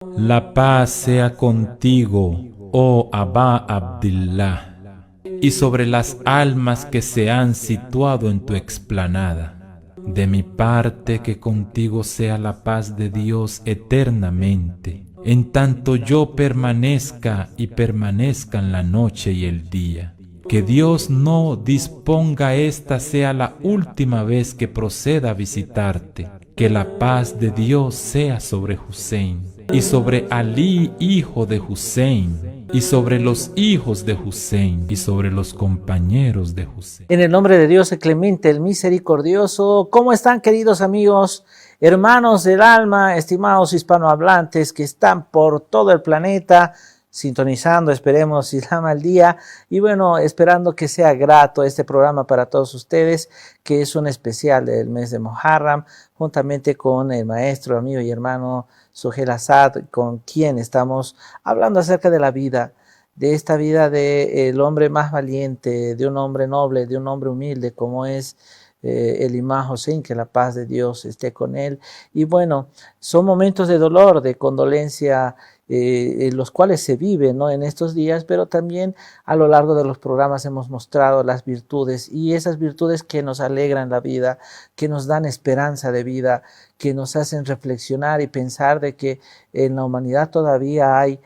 La paz sea contigo, oh Abba Abdillah, y sobre las almas que se han situado en tu explanada. De mi parte, que contigo sea la paz de Dios eternamente, en tanto yo permanezca y permanezcan la noche y el día. Que Dios no disponga esta sea la última vez que proceda a visitarte. Que la paz de Dios sea sobre Hussein, y sobre Ali, hijo de Hussein, y sobre los hijos de Hussein, y sobre los compañeros de Hussein. En el nombre de Dios, el clemente, el misericordioso. ¿Cómo están, queridos amigos, hermanos del alma, estimados hispanohablantes que están por todo el planeta sintonizando, esperemos, Islam al día? Y bueno, esperando que sea grato este programa para todos ustedes, que es un especial del mes de Muharram, juntamente con el maestro, amigo y hermano Suhel Asad, con quien estamos hablando acerca de la vida, de esta vida del hombre más valiente, de un hombre noble, de un hombre humilde como es el Imam Hussein, que la paz de Dios esté con él. Y bueno, son momentos de dolor, de condolencia, en los cuales se vive, ¿no?, en estos días, pero también a lo largo de los programas hemos mostrado las virtudes, y esas virtudes que nos alegran la vida, que nos dan esperanza de vida, que nos hacen reflexionar y pensar de que en la humanidad todavía hay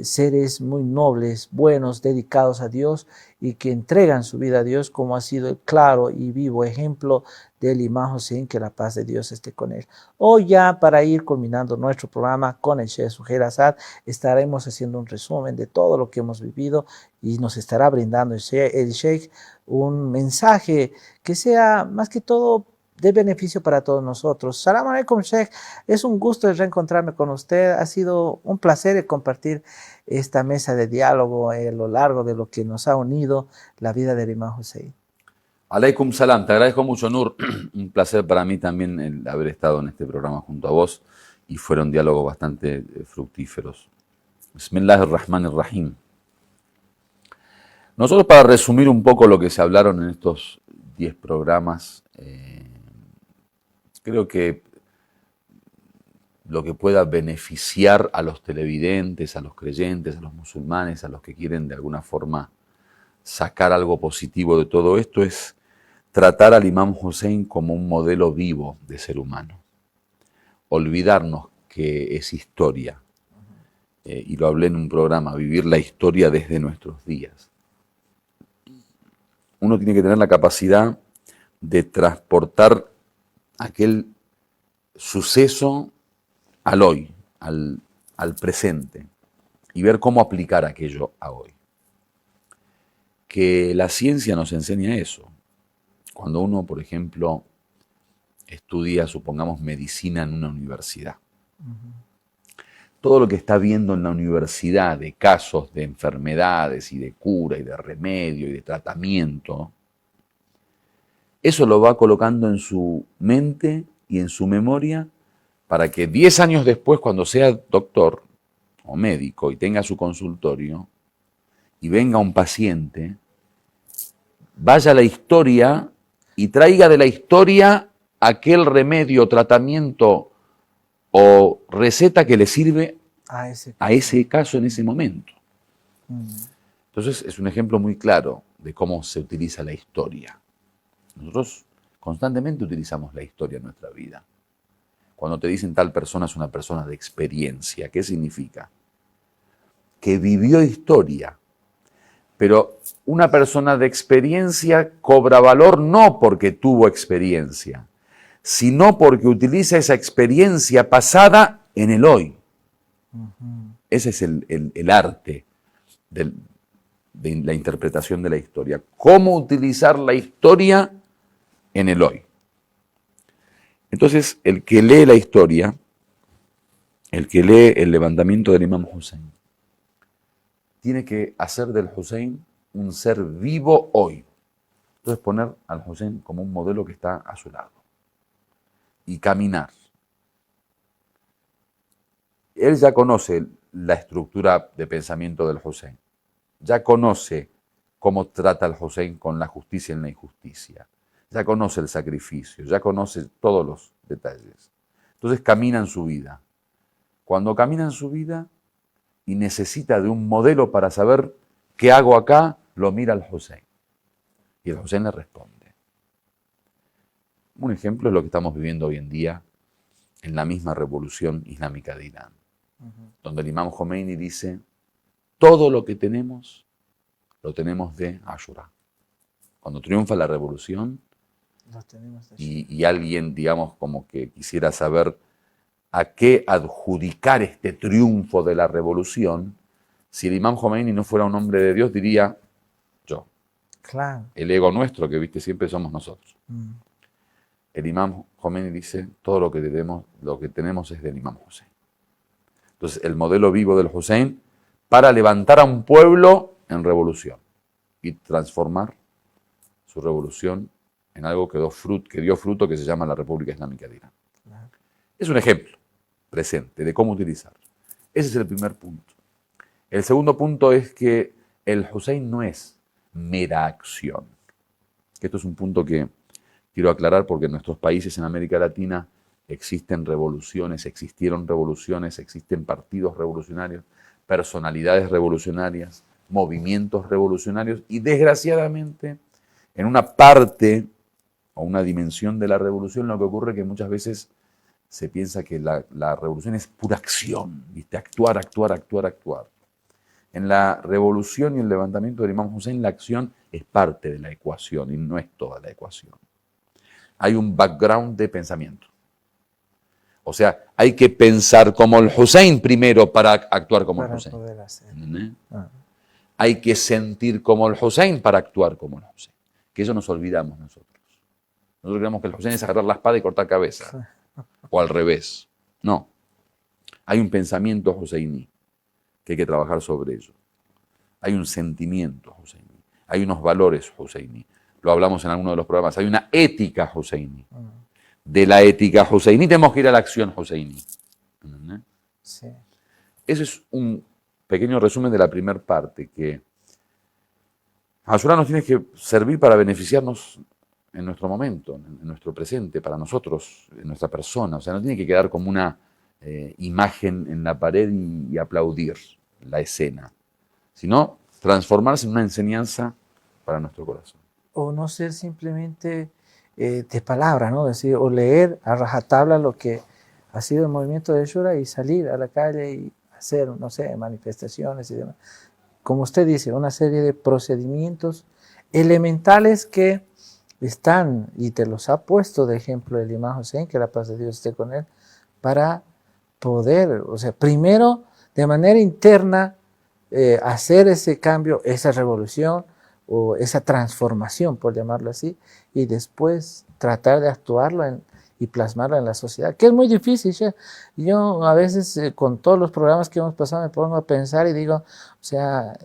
seres muy nobles, buenos, dedicados a Dios y que entregan su vida a Dios, como ha sido el claro y vivo ejemplo del Imam Hussein, que la paz de Dios esté con él. Hoy, ya para ir culminando nuestro programa con el Sheikh Suhel Asad, estaremos haciendo un resumen de todo lo que hemos vivido y nos estará brindando el Sheikh un mensaje que sea más que todo de beneficio para todos nosotros. Salam alaikum, Sheikh. Es un gusto reencontrarme con usted. Ha sido un placer compartir esta mesa de diálogo a lo largo de lo que nos ha unido la vida del Imam Hussein. Alaikum salam, te agradezco mucho, Nur. Un placer para mí también el haber estado en este programa junto a vos, y fueron diálogos bastante fructíferos. Bismillahirrahmanirrahim. Nosotros, para resumir un poco lo que se hablaron en estos 10 programas, creo que lo que pueda beneficiar a los televidentes, a los creyentes, a los musulmanes, a los que quieren de alguna forma sacar algo positivo de todo esto, es tratar al Imam Hussein como un modelo vivo de ser humano. Olvidarnos que es historia, y lo hablé en un programa, vivir la historia desde nuestros días. Uno tiene que tener la capacidad de transportar aquel suceso al hoy, al presente, y ver cómo aplicar aquello a hoy. Que la ciencia nos enseña eso. Cuando uno, por ejemplo, estudia, supongamos, medicina en una universidad, todo lo que está viendo en la universidad de casos de enfermedades y de cura y de remedio y de tratamiento, eso lo va colocando en su mente y en su memoria para que 10 años después, cuando sea doctor o médico y tenga su consultorio y venga un paciente, vaya a la historia y traiga de la historia aquel remedio, tratamiento o receta que le sirve a ese caso en ese momento. Entonces es un ejemplo muy claro de cómo se utiliza la historia. Nosotros constantemente utilizamos la historia en nuestra vida. Cuando te dicen tal persona es una persona de experiencia, ¿qué significa? Que vivió historia. Pero una persona de experiencia cobra valor no porque tuvo experiencia, sino porque utiliza esa experiencia pasada en el hoy. Ese es el arte de la interpretación de la historia. Cómo utilizar la historia en el hoy. Entonces, el que lee la historia, el que lee el levantamiento del Imam Hussein, tiene que hacer del Hussein un ser vivo hoy. Entonces, poner al Hussein como un modelo que está a su lado. Y caminar. Él ya conoce la estructura de pensamiento del Hussein. Ya conoce cómo trata al Hussein con la justicia y la injusticia. Ya conoce el sacrificio, ya conoce todos los detalles. Entonces camina en su vida. cuando camina en su vida y necesita de un modelo para saber qué hago acá, lo mira al Hussein. Y el Hussein le responde. Un ejemplo es lo que estamos viviendo hoy en día en la misma revolución islámica de Irán, donde el imam Khomeini dice, todo lo que tenemos, lo tenemos de Ashura. Cuando triunfa la revolución y alguien, digamos, como que quisiera saber a qué adjudicar este triunfo de la revolución, si el imam Khomeini no fuera un hombre de Dios, diría yo. Claro. El ego nuestro, que viste siempre somos nosotros. El imam Khomeini dice, todo lo que tenemos es del imam Hussein. Entonces, el modelo vivo del Hussein para levantar a un pueblo en revolución y transformar su revolución en algo que dio fruto que se llama la República Islámica de Irán. Claro. Es un ejemplo presente de cómo utilizarlo. Ese es el primer punto. El segundo punto es que el Hussein no es mera acción. Esto es un punto que quiero aclarar porque en nuestros países en América Latina existieron revoluciones, existen partidos revolucionarios, personalidades revolucionarias, movimientos revolucionarios y desgraciadamente en una parte o una dimensión de la revolución lo que ocurre es que muchas veces se piensa que la revolución es pura acción, ¿viste? Actuar. En la revolución y el levantamiento del imam Hussein la acción es parte de la ecuación y no es toda la ecuación. Hay un background de pensamiento. O sea, hay que pensar como el Hussein primero para actuar como el Hussein. Hay que sentir como el Hussein para actuar como el Hussein. Que eso nos olvidamos nosotros. Nosotros creemos que el Hussein es agarrar la espada y cortar cabeza. O al revés. No. Hay un pensamiento husseini que hay que trabajar sobre ello. Hay un sentimiento husseini. Hay unos valores husseini. Lo hablamos en alguno de los programas. Hay una ética husseini. De la ética husseini tenemos que ir a la acción husseini. Sí. Ese es un pequeño resumen de la primera parte, que Ashura nos tiene que servir para beneficiarnos en nuestro momento, en nuestro presente, para nosotros, en nuestra persona. O sea, no tiene que quedar como una imagen en la pared y aplaudir la escena, sino transformarse en una enseñanza para nuestro corazón. O no ser simplemente de palabra, ¿no? Decir, o leer a rajatabla lo que ha sido el movimiento de Ashura y salir a la calle y hacer, no sé, manifestaciones y demás. Como usted dice, una serie de procedimientos elementales que están, y te los ha puesto de ejemplo el imam Hussein, que la paz de Dios esté con él, para poder, o sea, primero de manera interna hacer ese cambio, esa revolución o esa transformación, por llamarlo así, y después tratar de actuarlo y plasmarlo en la sociedad, que es muy difícil. Yo a veces con todos los programas que hemos pasado me pongo a pensar y digo, o sea,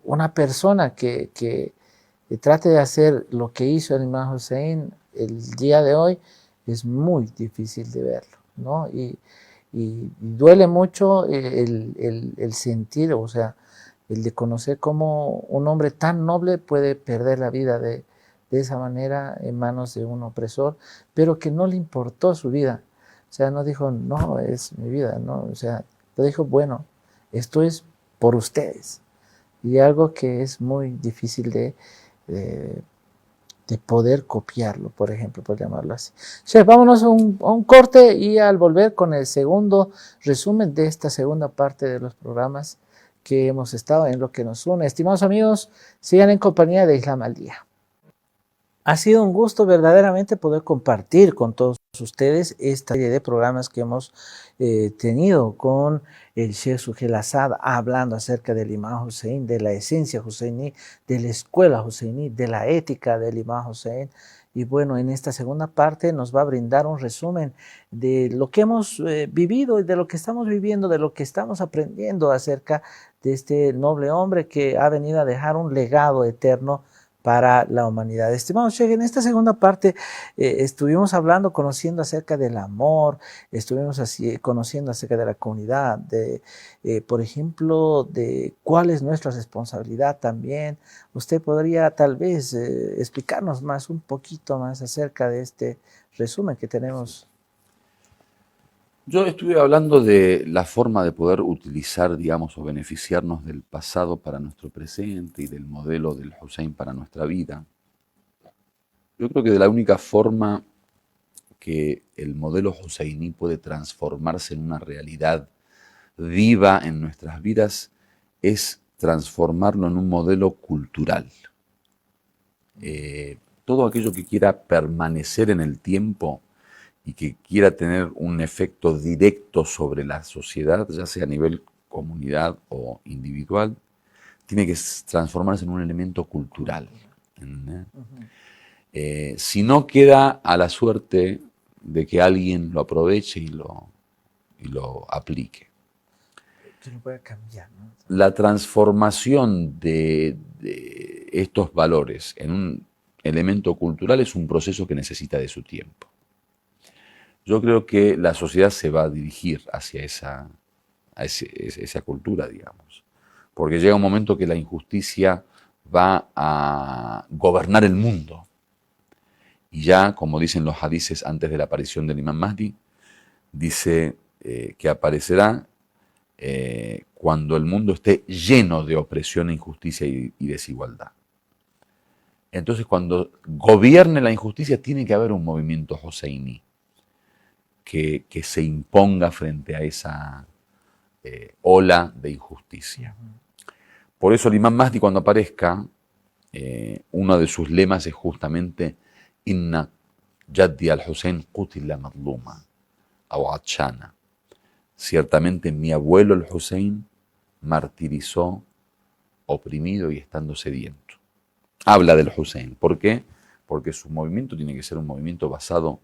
una persona que trate de hacer lo que hizo el imam Hussein el día de hoy es muy difícil de verlo, ¿no? Y duele mucho el sentir, o sea, el de conocer cómo un hombre tan noble puede perder la vida de esa manera en manos de un opresor, pero que no le importó su vida. O sea, no dijo, no, es mi vida, ¿no? O sea, le dijo, bueno, esto es por ustedes. Y algo que es muy difícil de poder copiarlo, por ejemplo, por llamarlo así. Chef, vámonos a un corte y al volver con el segundo resumen de esta segunda parte de los programas que hemos estado en Lo que nos une. Estimados amigos, sigan en compañía de Islam al Día. Ha sido un gusto verdaderamente poder compartir con todos ustedes esta serie de programas que hemos tenido con el Sheikh Suhail Asad, hablando acerca del imam Hussein, de la esencia husseini, de la escuela husseini, de la ética del imam Hussein. Y bueno, en esta segunda parte nos va a brindar un resumen de lo que hemos vivido y de lo que estamos viviendo, de lo que estamos aprendiendo acerca de este noble hombre que ha venido a dejar un legado eterno para la humanidad. Estimados Sheikh, en esta segunda parte estuvimos hablando, conociendo acerca del amor, estuvimos conociendo acerca de la comunidad, por ejemplo, de cuál es nuestra responsabilidad también. Usted podría tal vez explicarnos un poquito más acerca de este resumen que tenemos. Yo estuve hablando de la forma de poder utilizar, digamos, o beneficiarnos del pasado para nuestro presente y del modelo del Hussein para nuestra vida. Yo creo que de la única forma que el modelo Husseini puede transformarse en una realidad viva en nuestras vidas es transformarlo en un modelo cultural. Todo aquello que quiera permanecer en el tiempo y que quiera tener un efecto directo sobre la sociedad, ya sea a nivel comunidad o individual, tiene que transformarse en un elemento cultural. Si no, queda a la suerte de que alguien lo aproveche y lo aplique. Que lo pueda cambiar, ¿no? La transformación de estos valores en un elemento cultural es un proceso que necesita de su tiempo. Yo creo que la sociedad se va a dirigir hacia esa cultura, digamos, porque llega un momento que la injusticia va a gobernar el mundo. Y ya, como dicen los hadices antes de la aparición del Imam Mahdi, dice que aparecerá cuando el mundo esté lleno de opresión, injusticia y desigualdad. Entonces, cuando gobierne la injusticia, tiene que haber un movimiento Husseini que se imponga frente a esa ola de injusticia. Por eso el Imam Mahdi, cuando aparezca, uno de sus lemas es justamente Inna Jaddi al-Hussein qutila madluma o atshana. Ciertamente mi abuelo el Hussein martirizó, oprimido y estando sediento. Habla del Hussein. ¿Por qué? Porque su movimiento tiene que ser un movimiento basado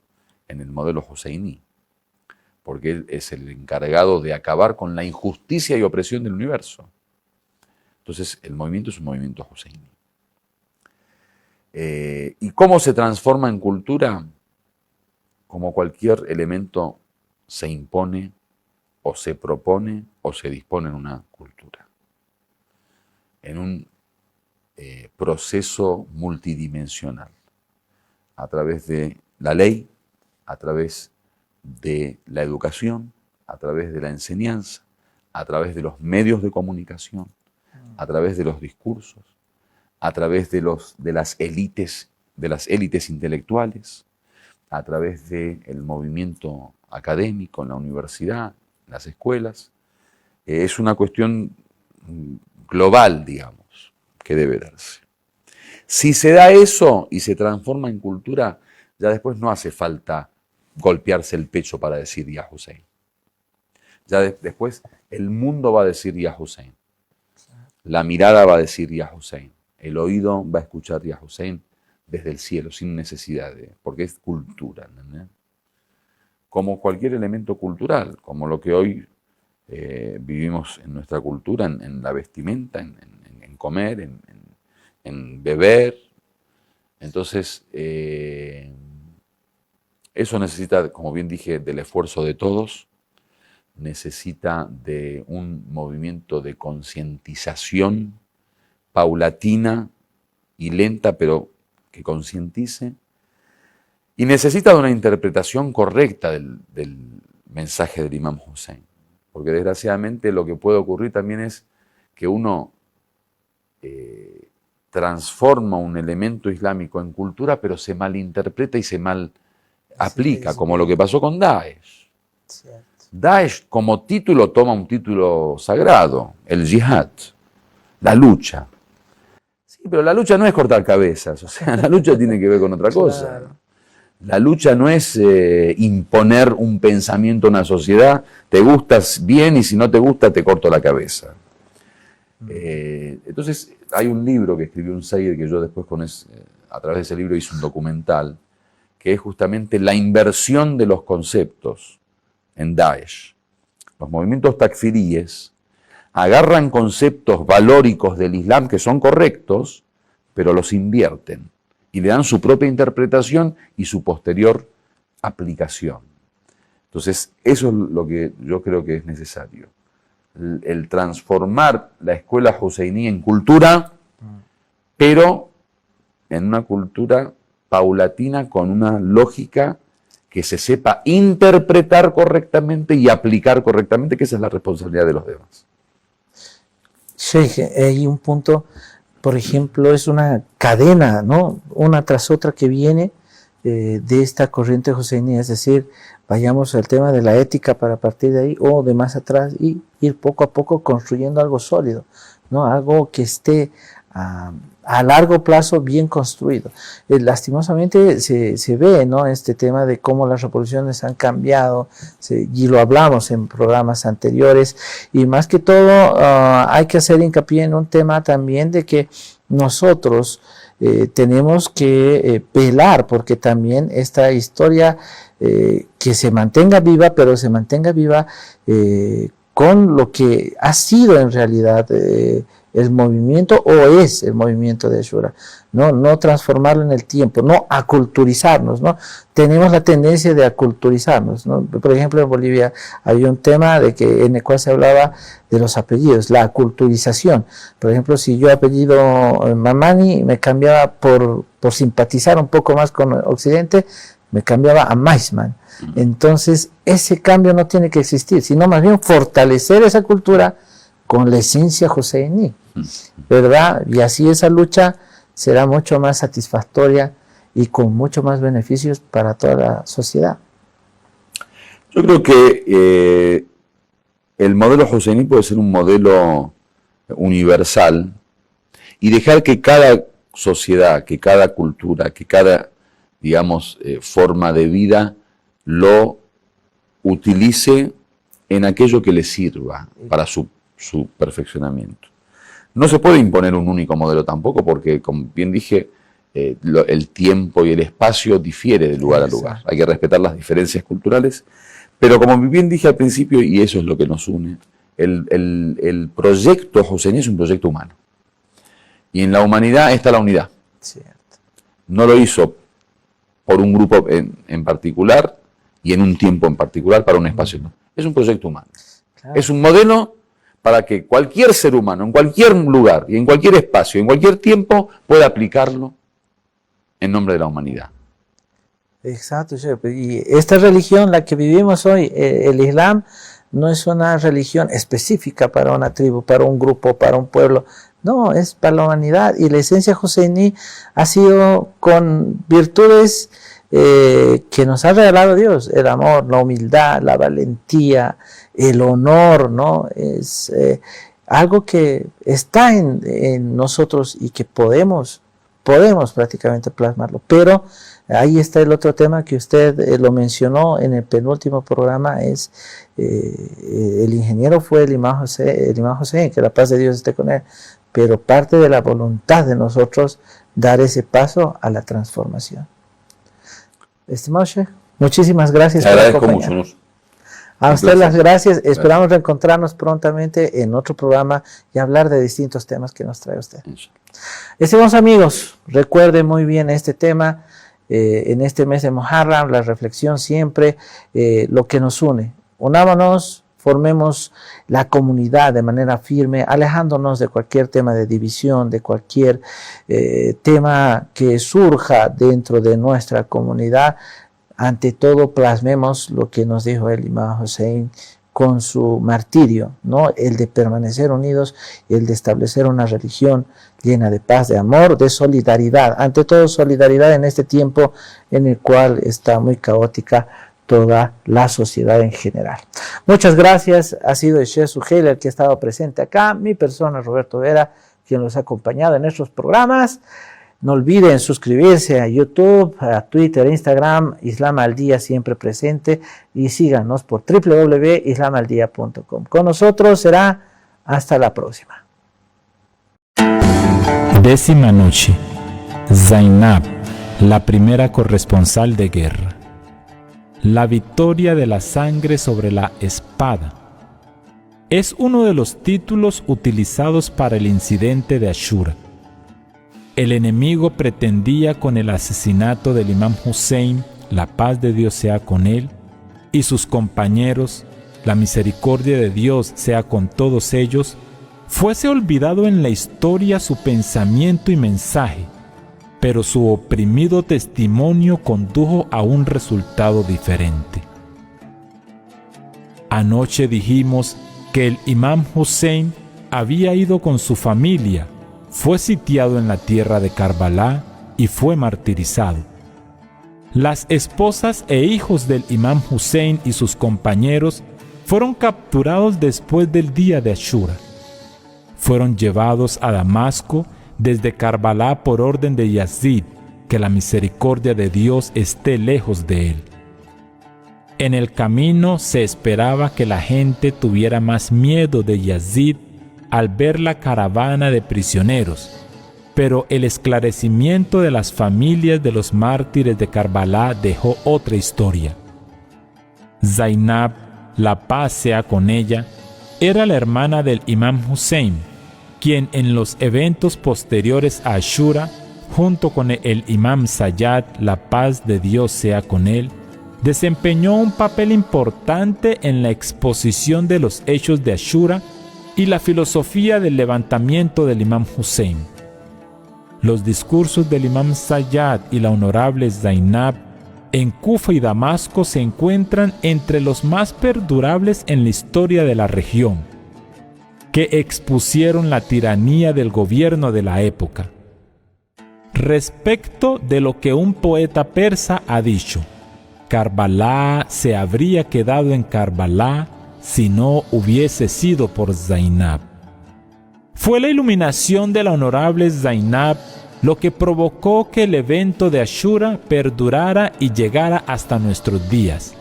en el modelo Husseini. Porque él es el encargado de acabar con la injusticia y opresión del universo. Entonces, el movimiento es un movimiento Husseini. ¿Y cómo se transforma en cultura? Como cualquier elemento se impone, o se propone, o se dispone en una cultura. En un proceso multidimensional. A través de la ley, a través de la educación, a través de la enseñanza, a través de los medios de comunicación, a través de los discursos, a través de las élites intelectuales, a través del movimiento académico en la universidad, en las escuelas. Es una cuestión global, digamos, que debe darse. Si se da eso y se transforma en cultura, ya después no hace falta golpearse el pecho para decir Ya Hussein. Ya después el mundo va a decir Ya Hussein. La mirada va a decir Ya Hussein. El oído va a escuchar Ya Hussein desde el cielo, sin necesidad porque es cultura, ¿entendés? Como cualquier elemento cultural, como lo que hoy vivimos en nuestra cultura, en la vestimenta, en comer, en beber. Entonces, eso necesita, como bien dije, del esfuerzo de todos, necesita de un movimiento de concientización paulatina y lenta, pero que concientice, y necesita de una interpretación correcta del mensaje del Imam Hussein, porque desgraciadamente lo que puede ocurrir también es que uno transforma un elemento islámico en cultura, pero se malinterpreta y se mal aplica, como lo que pasó con Daesh. Cierto. Daesh como título toma un título sagrado, el jihad, la lucha. Sí, pero la lucha no es cortar cabezas, o sea, la lucha tiene que ver con otra cosa. Claro. La lucha no es imponer un pensamiento a una sociedad, te gustas bien y si no te gusta te corto la cabeza. Entonces hay un libro que escribió un Sayyid que yo después a través de ese libro hice un documental, que es justamente la inversión de los conceptos en Daesh. Los movimientos takfiríes agarran conceptos valóricos del Islam que son correctos, pero los invierten y le dan su propia interpretación y su posterior aplicación. Entonces, eso es lo que yo creo que es necesario. El transformar la escuela Husseini en cultura, pero en una cultura paulatina con una lógica que se sepa interpretar correctamente y aplicar correctamente, que esa es la responsabilidad de los demás. Sheikh, hay un punto, por ejemplo, es una cadena, ¿no? Una tras otra que viene de esta corriente joseiní, es decir, vayamos al tema de la ética para partir de ahí o de más atrás y ir poco a poco construyendo algo sólido, ¿no? Algo que esté a largo plazo bien construido. Lastimosamente se ve, ¿no? Este tema de cómo las revoluciones han cambiado, y lo hablamos en programas anteriores, y más que todo hay que hacer hincapié en un tema también de que nosotros tenemos que velar porque también esta historia que se mantenga viva, pero se mantenga viva con lo que ha sido en realidad el movimiento o es el movimiento de Ashura, no transformarlo en el tiempo, no aculturizarnos, ¿no? Tenemos la tendencia de aculturizarnos, ¿no? Por ejemplo, en Bolivia había un tema en el cual se hablaba de los apellidos, la aculturización. Por ejemplo, si yo apellido Mamani, me cambiaba por simpatizar un poco más con Occidente, me cambiaba a Maisman. Entonces, ese cambio no tiene que existir, sino más bien fortalecer esa cultura con la esencia joseiní, ¿verdad? Y así esa lucha será mucho más satisfactoria y con mucho más beneficios para toda la sociedad. Yo creo que el modelo joseiní puede ser un modelo universal y dejar que cada sociedad, que cada cultura, que cada, digamos, forma de vida lo utilice en aquello que le sirva para su perfeccionamiento. No se puede imponer un único modelo tampoco porque, como bien dije, el tiempo y el espacio difiere de lugar a lugar. Hay que respetar las diferencias culturales, pero como bien dije al principio, y eso es lo que nos une, el proyecto joseiní es un proyecto humano. Y en la humanidad está la unidad. Cierto. No lo hizo por un grupo en particular y en un tiempo en particular para un espacio. No. Es un proyecto humano. Claro. Es un modelo para que cualquier ser humano, en cualquier lugar y en cualquier espacio, en cualquier tiempo, pueda aplicarlo en nombre de la humanidad. Exacto, y esta religión, la que vivimos hoy, el Islam, no es una religión específica para una tribu, para un grupo, para un pueblo. No, es para la humanidad. Y la esencia joseiní ha sido con virtudes que nos ha regalado Dios: el amor, la humildad, la valentía, el honor, ¿no? Es algo que está en nosotros y que podemos prácticamente plasmarlo. Pero ahí está el otro tema que usted lo mencionó en el penúltimo programa, es el ingeniero fue el imam Hussein, que la paz de Dios esté con él, pero parte de la voluntad de nosotros dar ese paso a la transformación. Estimado Sheikh, muchísimas gracias por acompañarnos. A usted las gracias. Esperamos reencontrarnos prontamente en otro programa y hablar de distintos temas que nos trae usted. Estimados amigos, recuerden muy bien este tema en este mes de Muharram, la reflexión siempre, lo que nos une. Unámonos, formemos la comunidad de manera firme, alejándonos de cualquier tema de división, de cualquier tema que surja dentro de nuestra comunidad. Ante todo, plasmemos lo que nos dijo el imam Hussein con su martirio, ¿no? El de permanecer unidos y el de establecer una religión llena de paz, de amor, de solidaridad. Ante todo, solidaridad en este tiempo en el cual está muy caótica toda la sociedad en general. Muchas gracias. Ha sido el Sheikh Suheil el que ha estado presente acá, mi persona Roberto Vera, quien los ha acompañado en estos programas. No olviden suscribirse a YouTube, a Twitter, Instagram, Islam al Día siempre presente, y síganos por www.islamaldia.com. Con nosotros será hasta la próxima. 10ª noche. Zainab, la primera corresponsal de guerra. La victoria de la sangre sobre la espada. Es uno de los títulos utilizados para el incidente de Ashura. El enemigo pretendía con el asesinato del imam Hussein, la paz de Dios sea con él, y sus compañeros, la misericordia de Dios sea con todos ellos, fuese olvidado en la historia su pensamiento y mensaje, pero su oprimido testimonio condujo a un resultado diferente. Anoche dijimos que el imam Hussein había ido con su familia, fue sitiado en la tierra de Karbala y fue martirizado. Las esposas e hijos del imam Hussein y sus compañeros fueron capturados después del día de Ashura. Fueron llevados a Damasco desde Karbala por orden de Yazid, que la misericordia de Dios esté lejos de él. En el camino se esperaba que la gente tuviera más miedo de Yazid al ver la caravana de prisioneros, pero el esclarecimiento de las familias de los mártires de Karbala dejó otra historia. Zainab, la paz sea con ella, era la hermana del imam Hussein, quien en los eventos posteriores a Ashura, junto con el imam Sayyad, la paz de Dios sea con él, desempeñó un papel importante en la exposición de los hechos de Ashura y la filosofía del levantamiento del imam Hussein. Los discursos del imam Sayyad y la honorable Zainab en Kufa y Damasco se encuentran entre los más perdurables en la historia de la región, que expusieron la tiranía del gobierno de la época. Respecto de lo que un poeta persa ha dicho, Karbala se habría quedado en Karbala si no hubiese sido por Zainab. Fue la iluminación de la honorable Zainab lo que provocó que el evento de Ashura perdurara y llegara hasta nuestros días.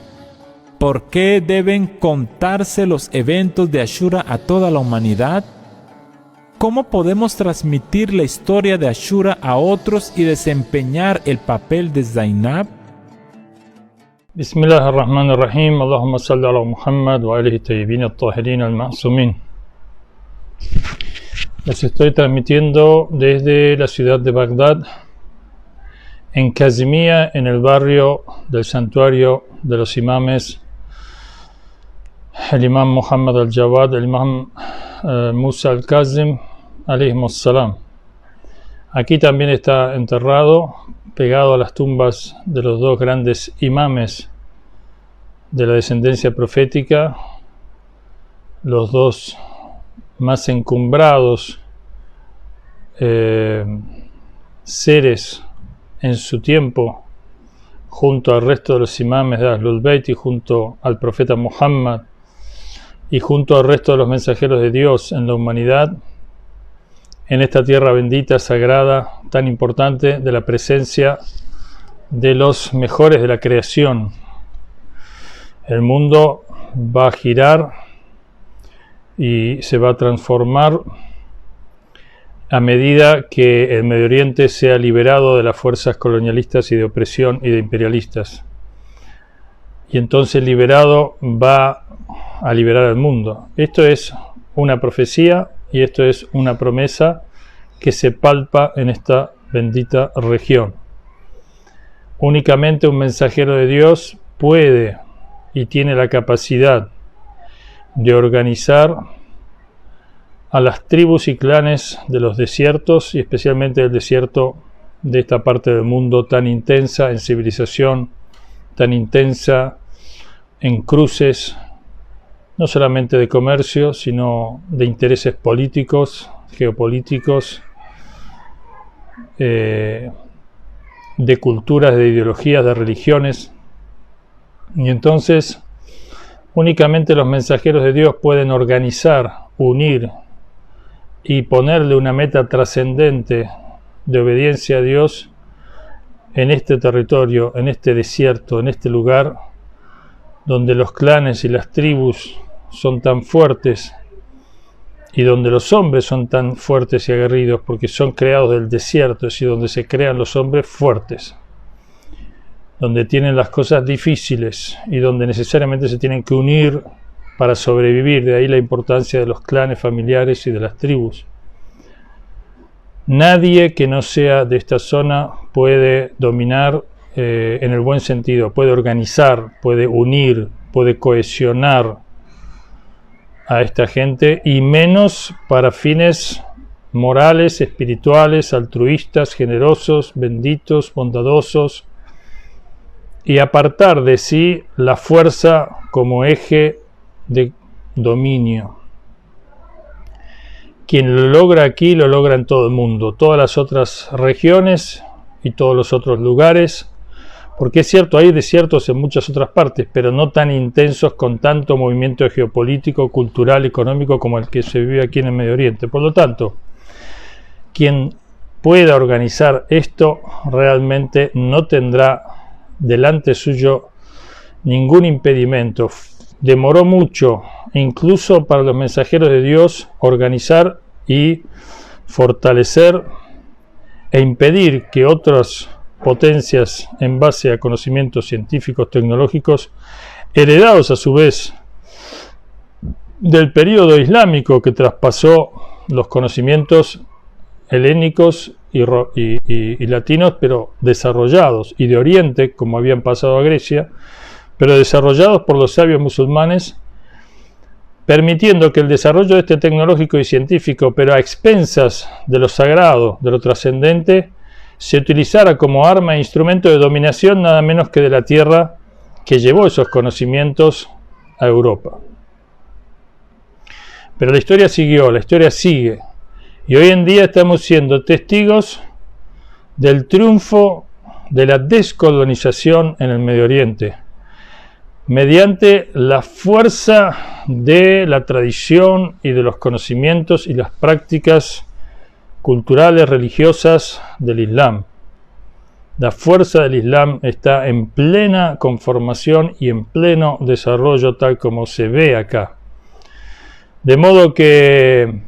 ¿Por qué deben contarse los eventos de Ashura a toda la humanidad? ¿Cómo podemos transmitir la historia de Ashura a otros y desempeñar el papel de Zainab? Bismillahirrahmanirrahim. Allahumma salli ala Muhammad wa alihi tayyibin at-tahirin al-ma'sumin. Les estoy transmitiendo desde la ciudad de Bagdad, en Kazimia, en el barrio del santuario de los imames, el imam Muhammad al-Jawad, el imam Musa al-Kazim, alayhimus salam. Aquí también está enterrado, pegado a las tumbas de los dos grandes imames de la descendencia profética, los dos más encumbrados seres en su tiempo, junto al resto de los imames de Ahlul Bayt y junto al profeta Muhammad y junto al resto de los mensajeros de Dios en la humanidad, en esta tierra bendita, sagrada, tan importante, de la presencia de los mejores de la creación. El mundo va a girar y se va a transformar a medida que el Medio Oriente sea liberado de las fuerzas colonialistas y de opresión y de imperialistas. Y entonces liberado va a liberar al mundo. Esto es una profecía y esto es una promesa que se palpa en esta bendita región. Únicamente un mensajero de Dios puede y tiene la capacidad de organizar a las tribus y clanes de los desiertos, y especialmente el desierto de esta parte del mundo tan intensa en civilización, tan intensa en cruces, no solamente de comercio, sino de intereses políticos, geopolíticos, de culturas, de ideologías, de religiones. Y entonces únicamente los mensajeros de Dios pueden organizar, unir y ponerle una meta trascendente de obediencia a Dios en este territorio, en este desierto, en este lugar donde los clanes y las tribus son tan fuertes y donde los hombres son tan fuertes y aguerridos porque son creados del desierto, es decir, donde se crean los hombres fuertes, donde tienen las cosas difíciles y donde necesariamente se tienen que unir para sobrevivir. De ahí la importancia de los clanes familiares y de las tribus. Nadie que no sea de esta zona puede dominar en el buen sentido, puede organizar, puede unir, puede cohesionar a esta gente, y menos para fines morales, espirituales, altruistas, generosos, benditos, bondadosos, y apartar de sí la fuerza como eje de dominio. Quien lo logra aquí, lo logra en todo el mundo, todas las otras regiones y todos los otros lugares, porque es cierto, hay desiertos en muchas otras partes, pero no tan intensos con tanto movimiento geopolítico, cultural, económico como el que se vive aquí en el Medio Oriente. Por lo tanto, quien pueda organizar esto realmente no tendrá delante suyo ningún impedimento. Demoró mucho, incluso para los mensajeros de Dios, organizar y fortalecer e impedir que otras potencias, en base a conocimientos científicos, tecnológicos, heredados a su vez del período islámico que traspasó los conocimientos helénicos y latinos, pero desarrollados, y de Oriente, como habían pasado a Grecia, pero desarrollados por los sabios musulmanes, permitiendo que el desarrollo este tecnológico y científico, pero a expensas de lo sagrado, de lo trascendente, se utilizara como arma e instrumento de dominación nada menos que de la tierra que llevó esos conocimientos a Europa. Pero la historia siguió, la historia sigue, y hoy en día estamos siendo testigos del triunfo de la descolonización en el Medio Oriente, mediante la fuerza de la tradición y de los conocimientos y las prácticas culturales, religiosas del Islam. La fuerza del Islam está en plena conformación y en pleno desarrollo, tal como se ve acá. De modo que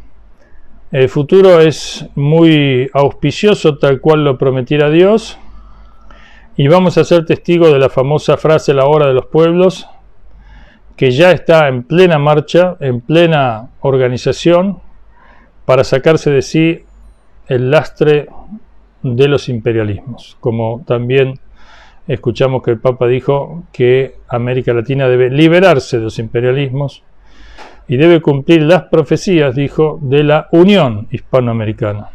el futuro es muy auspicioso, tal cual lo prometiera Dios, y vamos a ser testigos de la famosa frase "la hora de los pueblos", que ya está en plena marcha, en plena organización, para sacarse de sí el lastre de los imperialismos. Como también escuchamos que el Papa dijo que América Latina debe liberarse de los imperialismos y debe cumplir las profecías, dijo, de la Unión Hispanoamericana.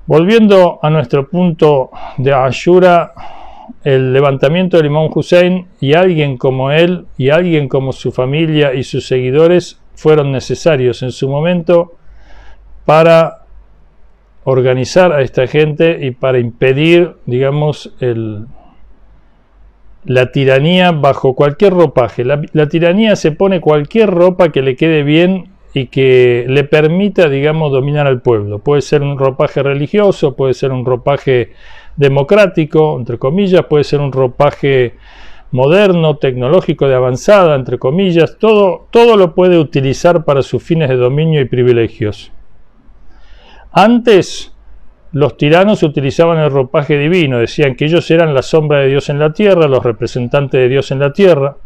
Volviendo a nuestro punto de Ashura, el levantamiento del Imam Hussein y alguien como él y alguien como su familia y sus seguidores fueron necesarios en su momento para organizar a esta gente y para impedir, digamos, la tiranía bajo cualquier ropaje. La tiranía se pone cualquier ropa que le quede bien y que le permita, digamos, dominar al pueblo. Puede ser un ropaje religioso, puede ser un ropaje democrático, entre comillas, puede ser un ropaje moderno, tecnológico, de avanzada, entre comillas. Todo lo puede utilizar para sus fines de dominio y privilegios. Antes, los tiranos utilizaban el ropaje divino, decían que ellos eran la sombra de Dios en la tierra, los representantes de Dios en la tierra,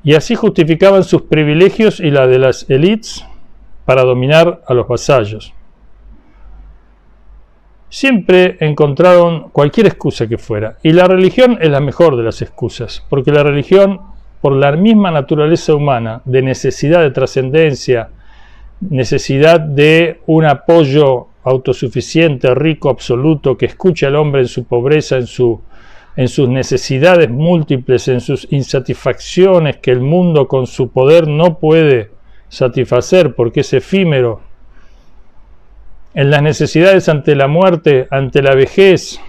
y así justificaban sus privilegios y la de las élites para dominar a los vasallos. Siempre encontraron cualquier excusa que fuera, y la religión es la mejor de las excusas, porque la religión, por la misma naturaleza humana, de necesidad de trascendencia, necesidad de un apoyo autosuficiente, rico, absoluto, que escuche al hombre en su pobreza, en sus necesidades múltiples, en sus insatisfacciones que el mundo con su poder no puede satisfacer porque es efímero, en las necesidades ante la muerte, ante la vejez,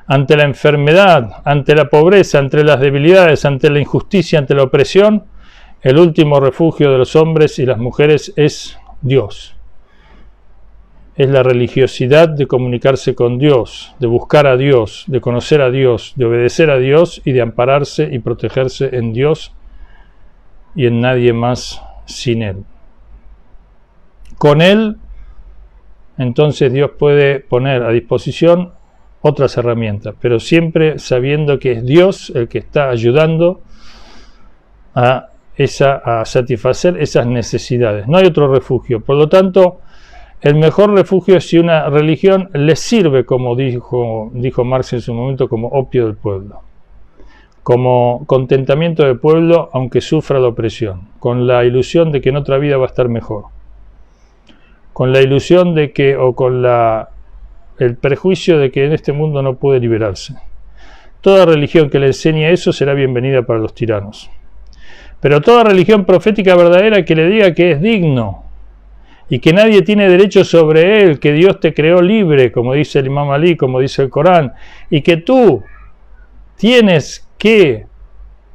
ante la enfermedad, ante la pobreza, ante las debilidades, ante la injusticia, ante la opresión. El último refugio de los hombres y las mujeres es Dios. Es la religiosidad de comunicarse con Dios, de buscar a Dios, de conocer a Dios, de obedecer a Dios y de ampararse y protegerse en Dios y en nadie más sin Él. Con Él, entonces Dios puede poner a disposición otras herramientas, pero siempre sabiendo que es Dios el que está ayudando a satisfacer esas necesidades. No hay otro refugio. Por lo tanto, el mejor refugio es si una religión le sirve, como dijo Marx en su momento, como opio del pueblo, como contentamiento del pueblo aunque sufra la opresión, con la ilusión de que en otra vida va a estar mejor. con la ilusión de que, o con el prejuicio de que en este mundo no puede liberarse. Toda religión que le enseñe eso será bienvenida para los tiranos. Pero toda religión profética verdadera que le diga que es digno y que nadie tiene derecho sobre él, que Dios te creó libre, como dice el Imam Ali, como dice el Corán, y que tú tienes que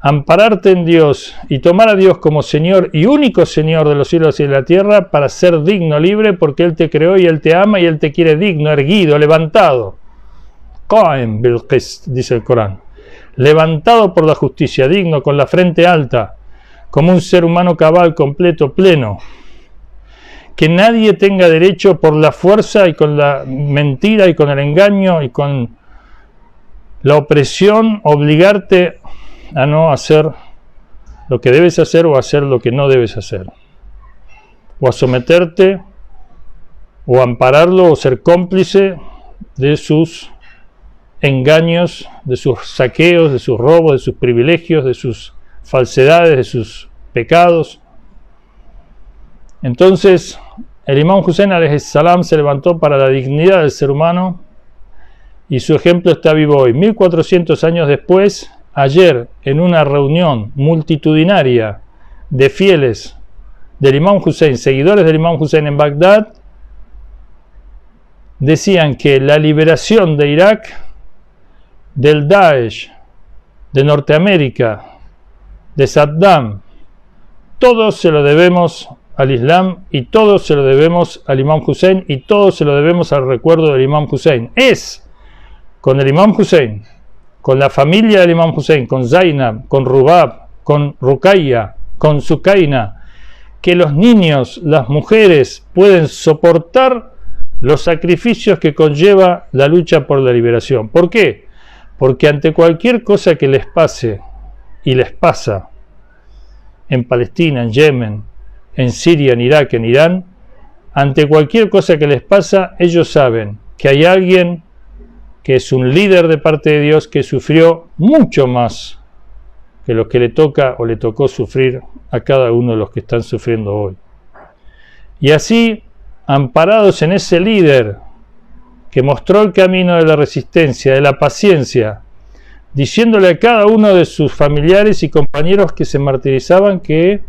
ampararte en Dios y tomar a Dios como Señor y único Señor de los cielos y de la tierra para ser digno, libre, porque Él te creó y Él te ama y Él te quiere digno, erguido, levantado. Qaim bil qist, dice el Corán. Levantado por la justicia, digno, con la frente alta, como un ser humano cabal, completo, pleno. Que nadie tenga derecho por la fuerza y con la mentira y con el engaño y con la opresión, obligarte a no hacer lo que debes hacer o hacer lo que no debes hacer, o a someterte, o a ampararlo, o ser cómplice de sus engaños, de sus saqueos, de sus robos, de sus privilegios, de sus falsedades, de sus pecados. Entonces, el Imam Hussein alayhi salam se levantó para la dignidad del ser humano y su ejemplo está vivo hoy. 1400 años después, ayer, en una reunión multitudinaria de fieles del Imam Hussein, seguidores del Imam Hussein en Bagdad, decían que la liberación de Irak, del Daesh, de Norteamérica, de Saddam, todo se lo debemos al Islam y todo se lo debemos al Imam Hussein y todo se lo debemos al recuerdo del Imam Hussein. Es con el Imam Hussein, con la familia del Imam Hussein, con Zainab, con Rubab, con Ruqayya, con Sukaina, que los niños, las mujeres pueden soportar los sacrificios que conlleva la lucha por la liberación. ¿Por qué? Porque ante cualquier cosa que les pase, y les pasa en Palestina, en Yemen, en Siria, en Irak, en Irán, ante cualquier cosa que les pasa, ellos saben que hay alguien que es un líder de parte de Dios que sufrió mucho más que lo que le toca o le tocó sufrir a cada uno de los que están sufriendo hoy. Y así, amparados en ese líder que mostró el camino de la resistencia, de la paciencia, diciéndole a cada uno de sus familiares y compañeros que se martirizaban que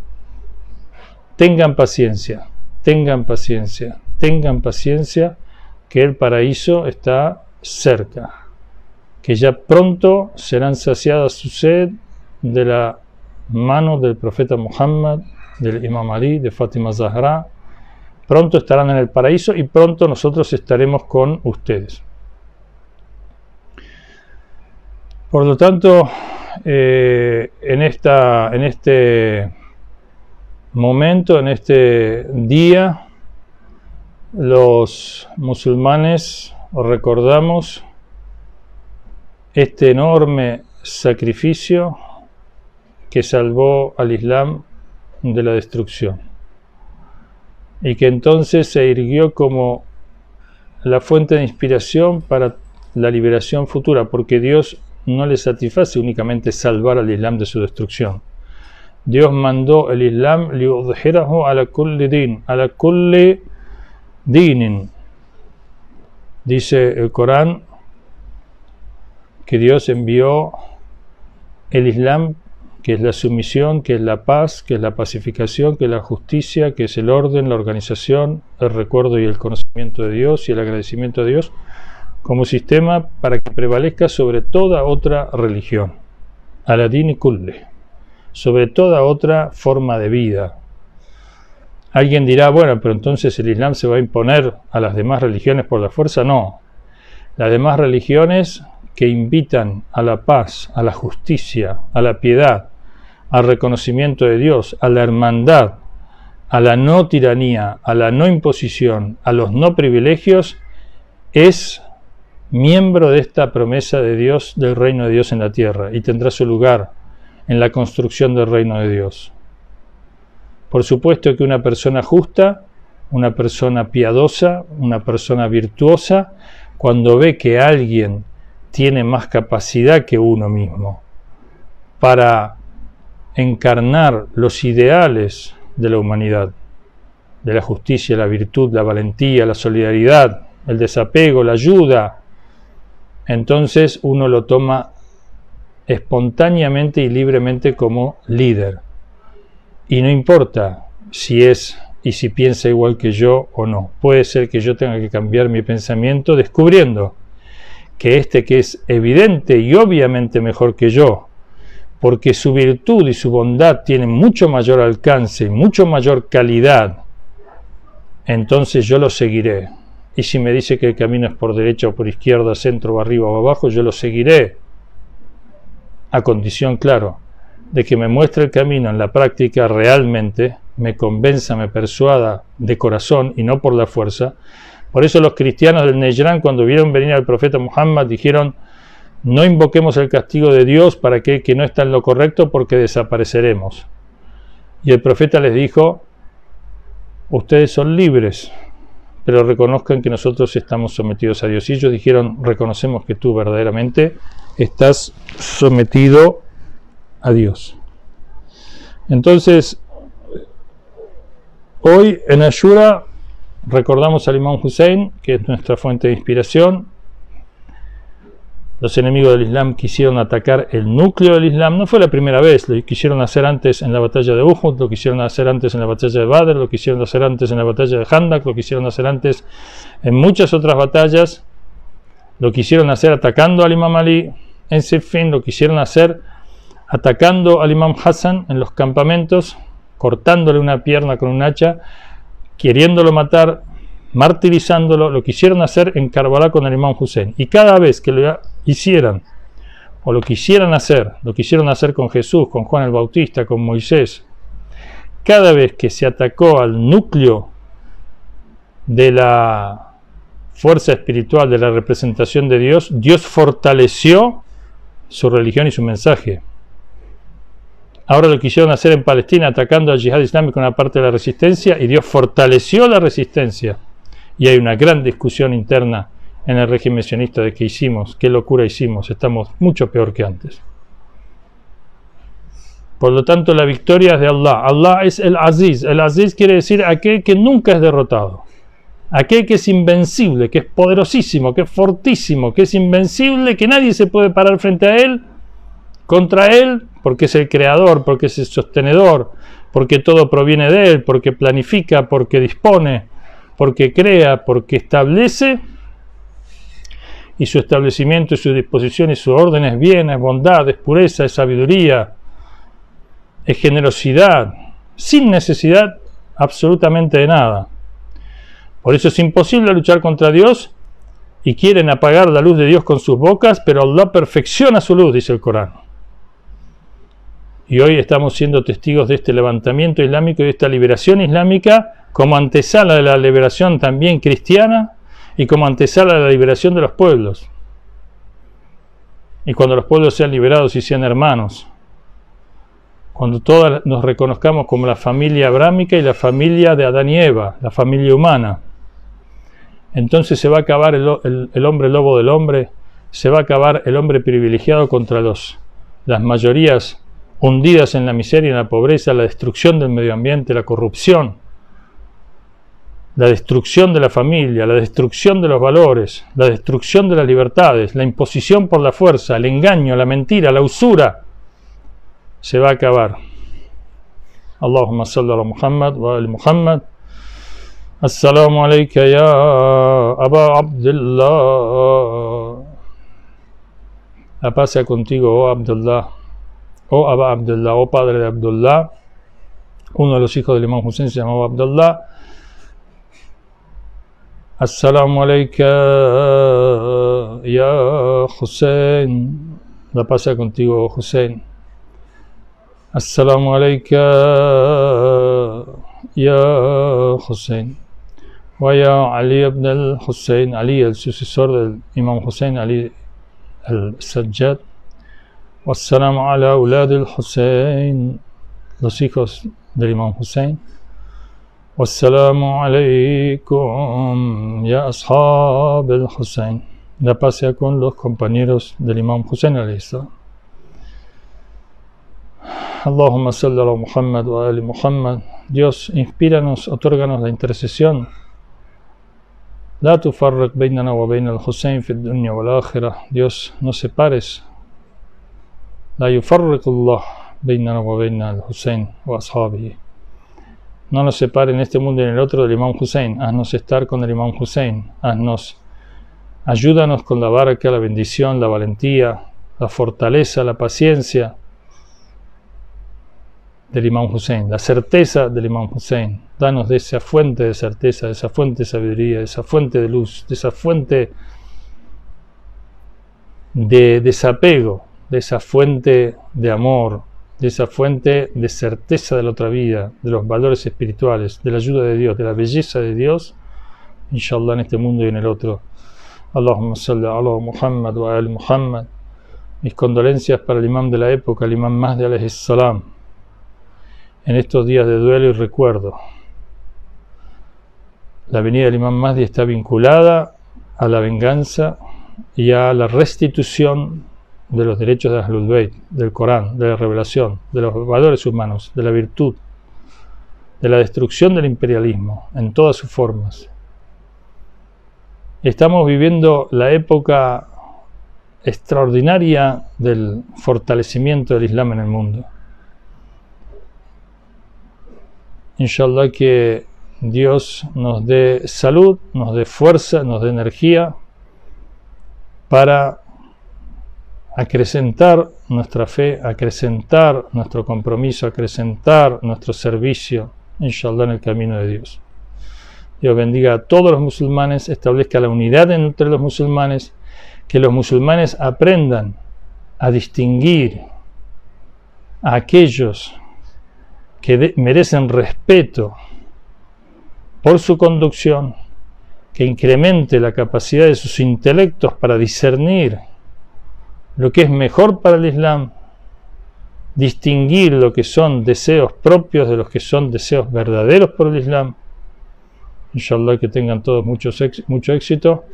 tengan paciencia, tengan paciencia, tengan paciencia, que el paraíso está cerca, que ya pronto serán saciadas su sed de la mano del profeta Muhammad, del Imam Ali, de Fátima Zahra. Pronto estarán en el paraíso y pronto nosotros estaremos con ustedes. Por lo tanto, en este momento, en este día, los musulmanes recordamos este enorme sacrificio que salvó al Islam de la destrucción y que entonces se irguió como la fuente de inspiración para la liberación futura, porque Dios no le satisface únicamente salvar al Islam de su destrucción. Dios mandó el Islam liudhirahu ala kulli din, ala kulli dinin. Dice el Corán que Dios envió el Islam, que es la sumisión, que es la paz, que es la pacificación, que es la justicia, que es el orden, la organización, el recuerdo y el conocimiento de Dios y el agradecimiento a Dios, como sistema para que prevalezca sobre toda otra religión, aladini kulle, sobre toda otra forma de vida. Alguien dirá, bueno, pero entonces el Islam se va a imponer a las demás religiones por la fuerza. No, las demás religiones que invitan a la paz, a la justicia, a la piedad, al reconocimiento de Dios, a la hermandad, a la no tiranía, a la no imposición, a los no privilegios, es miembro de esta promesa de Dios, del reino de Dios en la tierra, y tendrá su lugar en la construcción del reino de Dios. Por supuesto que una persona justa, una persona piadosa, una persona virtuosa, cuando ve que alguien tiene más capacidad que uno mismo para encarnar los ideales de la humanidad, de la justicia, la virtud, la valentía, la solidaridad, el desapego, la ayuda, entonces uno lo toma espontáneamente y libremente como líder. Y no importa si es y si piensa igual que yo o no. Puede ser que yo tenga que cambiar mi pensamiento descubriendo que este que es evidente y obviamente mejor que yo, porque su virtud y su bondad tienen mucho mayor alcance y mucho mayor calidad, entonces yo lo seguiré. Y si me dice que el camino es por derecha o por izquierda, centro o arriba o abajo, yo lo seguiré, a condición, claro, de que me muestre el camino en la práctica realmente, me convenza, me persuada de corazón y no por la fuerza. Por eso los cristianos del Nejrán, cuando vieron venir al profeta Muhammad, dijeron: no invoquemos el castigo de Dios para aquel que no está en lo correcto, porque desapareceremos. Y el profeta les dijo: ustedes son libres, pero reconozcan que nosotros estamos sometidos a Dios. Y ellos dijeron: reconocemos que tú verdaderamente estás sometido a Dios. Entonces, hoy en Ashura recordamos al Imam Hussein, que es nuestra fuente de inspiración. Los enemigos del Islam quisieron atacar el núcleo del Islam. No fue la primera vez, lo quisieron hacer antes en la batalla de Uhud, lo quisieron hacer antes en la batalla de Badr, lo quisieron hacer antes en la batalla de Handak, lo quisieron hacer antes en muchas otras batallas, lo quisieron hacer atacando al Imam Ali en Siffin, lo quisieron hacer atacando al Imam Hassan en los campamentos, cortándole una pierna con un hacha, queriéndolo matar, martirizándolo. Lo quisieron hacer en Karbala con el Imam Hussein. Y cada vez que lo hicieran, o lo quisieran hacer, lo quisieron hacer con Jesús, con Juan el Bautista, con Moisés, cada vez que se atacó al núcleo de la fuerza espiritual, de la representación de Dios, Dios fortaleció su religión y su mensaje. Ahora lo quisieron hacer en Palestina, atacando al yihad islámico, una parte de la resistencia, y Dios fortaleció la resistencia. Y hay una gran discusión interna en el régimen sionista de qué hicimos, qué locura hicimos. Estamos mucho peor que antes. Por lo tanto, la victoria es de Allah. Allah es el Aziz. El Aziz quiere decir aquel que nunca es derrotado. Aquel que es invencible, que es poderosísimo, que es fortísimo, que es invencible, que nadie se puede parar frente a él, contra él, porque es el creador, porque es el sostenedor, porque todo proviene de él, porque planifica, porque dispone, porque crea, porque establece, y su establecimiento y su disposición y su orden es bien, es bondad, es pureza, es sabiduría, es generosidad, sin necesidad absolutamente de nada. Por eso es imposible luchar contra Dios, y quieren apagar la luz de Dios con sus bocas, pero Allah perfecciona su luz, dice el Corán. Y hoy estamos siendo testigos de este levantamiento islámico y de esta liberación islámica como antesala de la liberación también cristiana y como antesala de la liberación de los pueblos. Y cuando los pueblos sean liberados y sean hermanos, cuando todos nos reconozcamos como la familia abrámica y la familia de Adán y Eva, la familia humana, entonces se va a acabar el hombre lobo del hombre, se va a acabar el hombre privilegiado contra las mayorías hundidas en la miseria y en la pobreza, la destrucción del medio ambiente, la corrupción, la destrucción de la familia, la destrucción de los valores, la destrucción de las libertades, la imposición por la fuerza, el engaño, la mentira, la usura, se va a acabar. Allahumma salli ala Muhammad wa ali Muhammad. Assalamu alayka ya Aba Abdullah. La paz sea contigo, oh Abdullah. Oh Aba Abdullah, oh padre de Abdullah. Uno de los hijos del Imam Hussein se llamaba Abdullah. Assalamu alayka ya Hussein. La paz sea contigo, oh Hussein. Assalamu alayka ya Hussein. Wa ya Ali ibn al-Hussein. Ali, el sucesor del Imam Hussein, Ali al-Sajjad. Wassalamu ala aulad al-Hussein, los hijos del Imam Hussein. Wassalamu alaykum ya ashab al-Hussein. La paz sea con los compañeros del Imam Hussein alayhi salam. Allahumma salli ala Muhammad wa ali Muhammad. Dios, inspíranos, otórganos la intercesión. La tufarriq bainana wa bain al-Husayn fi dunya wal akhirah. Dios, no separes. La yufarriqullah bainana wa bain al-Husayn wa ashabihi. No nos separe en este mundo y en el otro del Imam Hussein. Haznos estar con el Imam Hussein. Ayúdanos con la baraka, la bendición, la valentía, la fortaleza, la paciencia del Imam Hussein, la certeza del Imam Hussein. Danos de esa fuente de certeza, de esa fuente de sabiduría, de esa fuente de luz, de esa fuente de desapego, de esa fuente de amor, de esa fuente de certeza de la otra vida, de los valores espirituales, de la ayuda de Dios, de la belleza de Dios, inshallah, en este mundo y en el otro. Allahumma salli ala Muhammad wa al Muhammad. Mis condolencias para el imam de la época, el imam Mahdi alayhi salam, en estos días de duelo y recuerdo. La venida del imam Mahdi está vinculada a la venganza y a la restitución de los derechos de Ahlul Bayt, del Corán, de la revelación, de los valores humanos, de la virtud, de la destrucción del imperialismo en todas sus formas. Estamos viviendo la época extraordinaria del fortalecimiento del Islam en el mundo. Inshallah que Dios nos dé salud, nos dé fuerza, nos dé energía para acrecentar nuestra fe, acrecentar nuestro compromiso, acrecentar nuestro servicio, inshallah, en el camino de Dios. Dios bendiga a todos los musulmanes, establezca la unidad entre los musulmanes, que los musulmanes aprendan a distinguir a aquellos que merecen respeto por su conducción, que incremente la capacidad de sus intelectos para discernir lo que es mejor para el Islam, distinguir lo que son deseos propios de los que son deseos verdaderos por el Islam. Inshallah que tengan todos mucho éxito,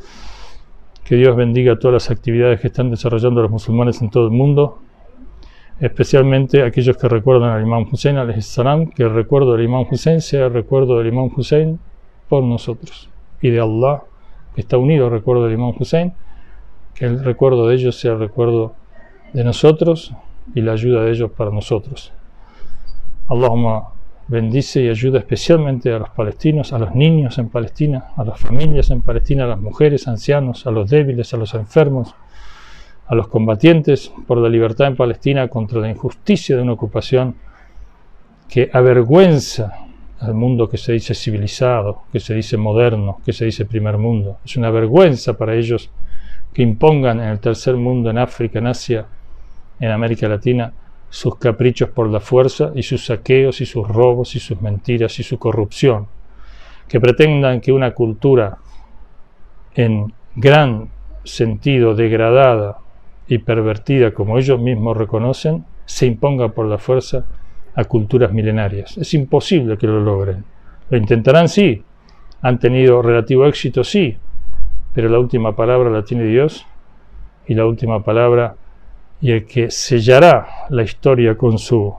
que Dios bendiga todas las actividades que están desarrollando los musulmanes en todo el mundo, especialmente aquellos que recuerdan al Imam Hussein alayhi salam, que el recuerdo del Imam Hussein sea el recuerdo del Imam Hussein por nosotros, y de Allah, que está unido al recuerdo del Imam Hussein, que el recuerdo de ellos sea el recuerdo de nosotros y la ayuda de ellos para nosotros. Allahumma bendice y ayuda especialmente a los palestinos, a los niños en Palestina, a las familias en Palestina, a las mujeres, ancianos, a los débiles, a los enfermos, a los combatientes por la libertad en Palestina contra la injusticia de una ocupación que avergüenza al mundo que se dice civilizado, que se dice moderno, que se dice primer mundo. Es una vergüenza para ellos que impongan en el tercer mundo, en África, en Asia, en América Latina, sus caprichos por la fuerza y sus saqueos y sus robos y sus mentiras y su corrupción, que pretendan que una cultura en gran sentido degradada y pervertida, como ellos mismos reconocen, se imponga por la fuerza a culturas milenarias. Es imposible que lo logren. Lo intentarán, sí, han tenido relativo éxito, sí, pero la última palabra la tiene Dios, y la última palabra y el que sellará la historia con su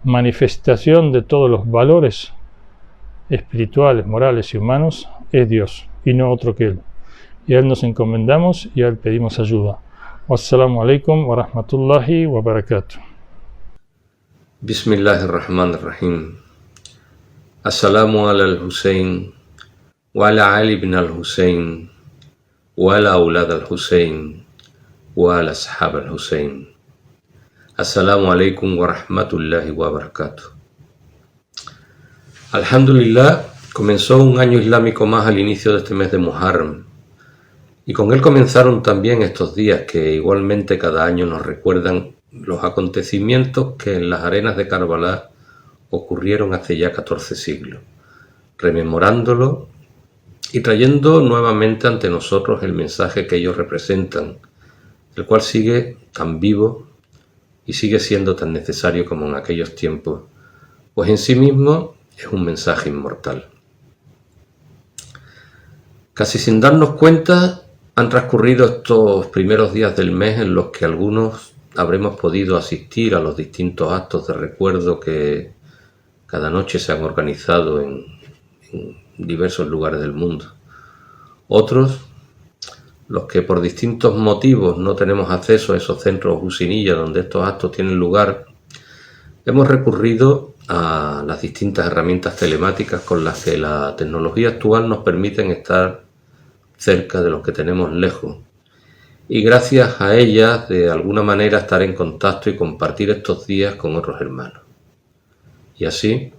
manifestación de todos los valores espirituales, morales y humanos es Dios y no otro que Él. Y a Él nos encomendamos y a Él pedimos ayuda. Wassalamu alaikum wa rahmatullahi wa barakatuh. Bismillahirrahmanirrahim. Assalamu ala al-Husayn wa ala Ali ibn al-Husayn wa ala aulad al-Husayn wa ala ashab al-Husayn. Assalamu alaikum wa rahmatullahi wa barakatuh. Alhamdulillah, comenzó un año islámico más al inicio de este mes de Muharram, y con él comenzaron también estos días que igualmente cada año nos recuerdan los acontecimientos que en las arenas de Karbala ocurrieron hace ya 14 siglos, rememorándolo y trayendo nuevamente ante nosotros el mensaje que ellos representan, el cual sigue tan vivo y sigue siendo tan necesario como en aquellos tiempos, pues en sí mismo es un mensaje inmortal. Casi sin darnos cuenta, han transcurrido estos primeros días del mes en los que algunos habremos podido asistir a los distintos actos de recuerdo que cada noche se han organizado en diversos lugares del mundo. Otros, los que por distintos motivos no tenemos acceso a esos centros Husiniyya donde estos actos tienen lugar, hemos recurrido a las distintas herramientas telemáticas con las que la tecnología actual nos permite estar cerca de los que tenemos lejos, y gracias a ellas de alguna manera estar en contacto y compartir estos días con otros hermanos. Y así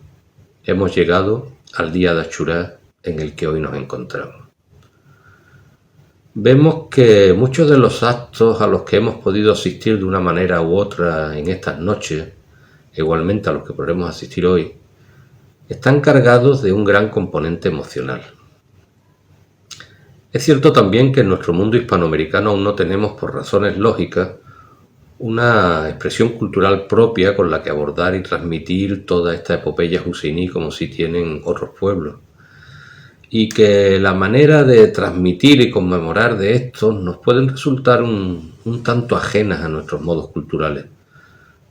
hemos llegado al día de Ashura en el que hoy nos encontramos. Vemos que muchos de los actos a los que hemos podido asistir de una manera u otra en estas noches, igualmente a los que podremos asistir hoy, están cargados de un gran componente emocional. Es cierto también que en nuestro mundo hispanoamericano aún no tenemos, por razones lógicas, una expresión cultural propia con la que abordar y transmitir toda esta epopeya huseiní como si tienen otros pueblos, y que la manera de transmitir y conmemorar de estos nos pueden resultar un tanto ajenas a nuestros modos culturales,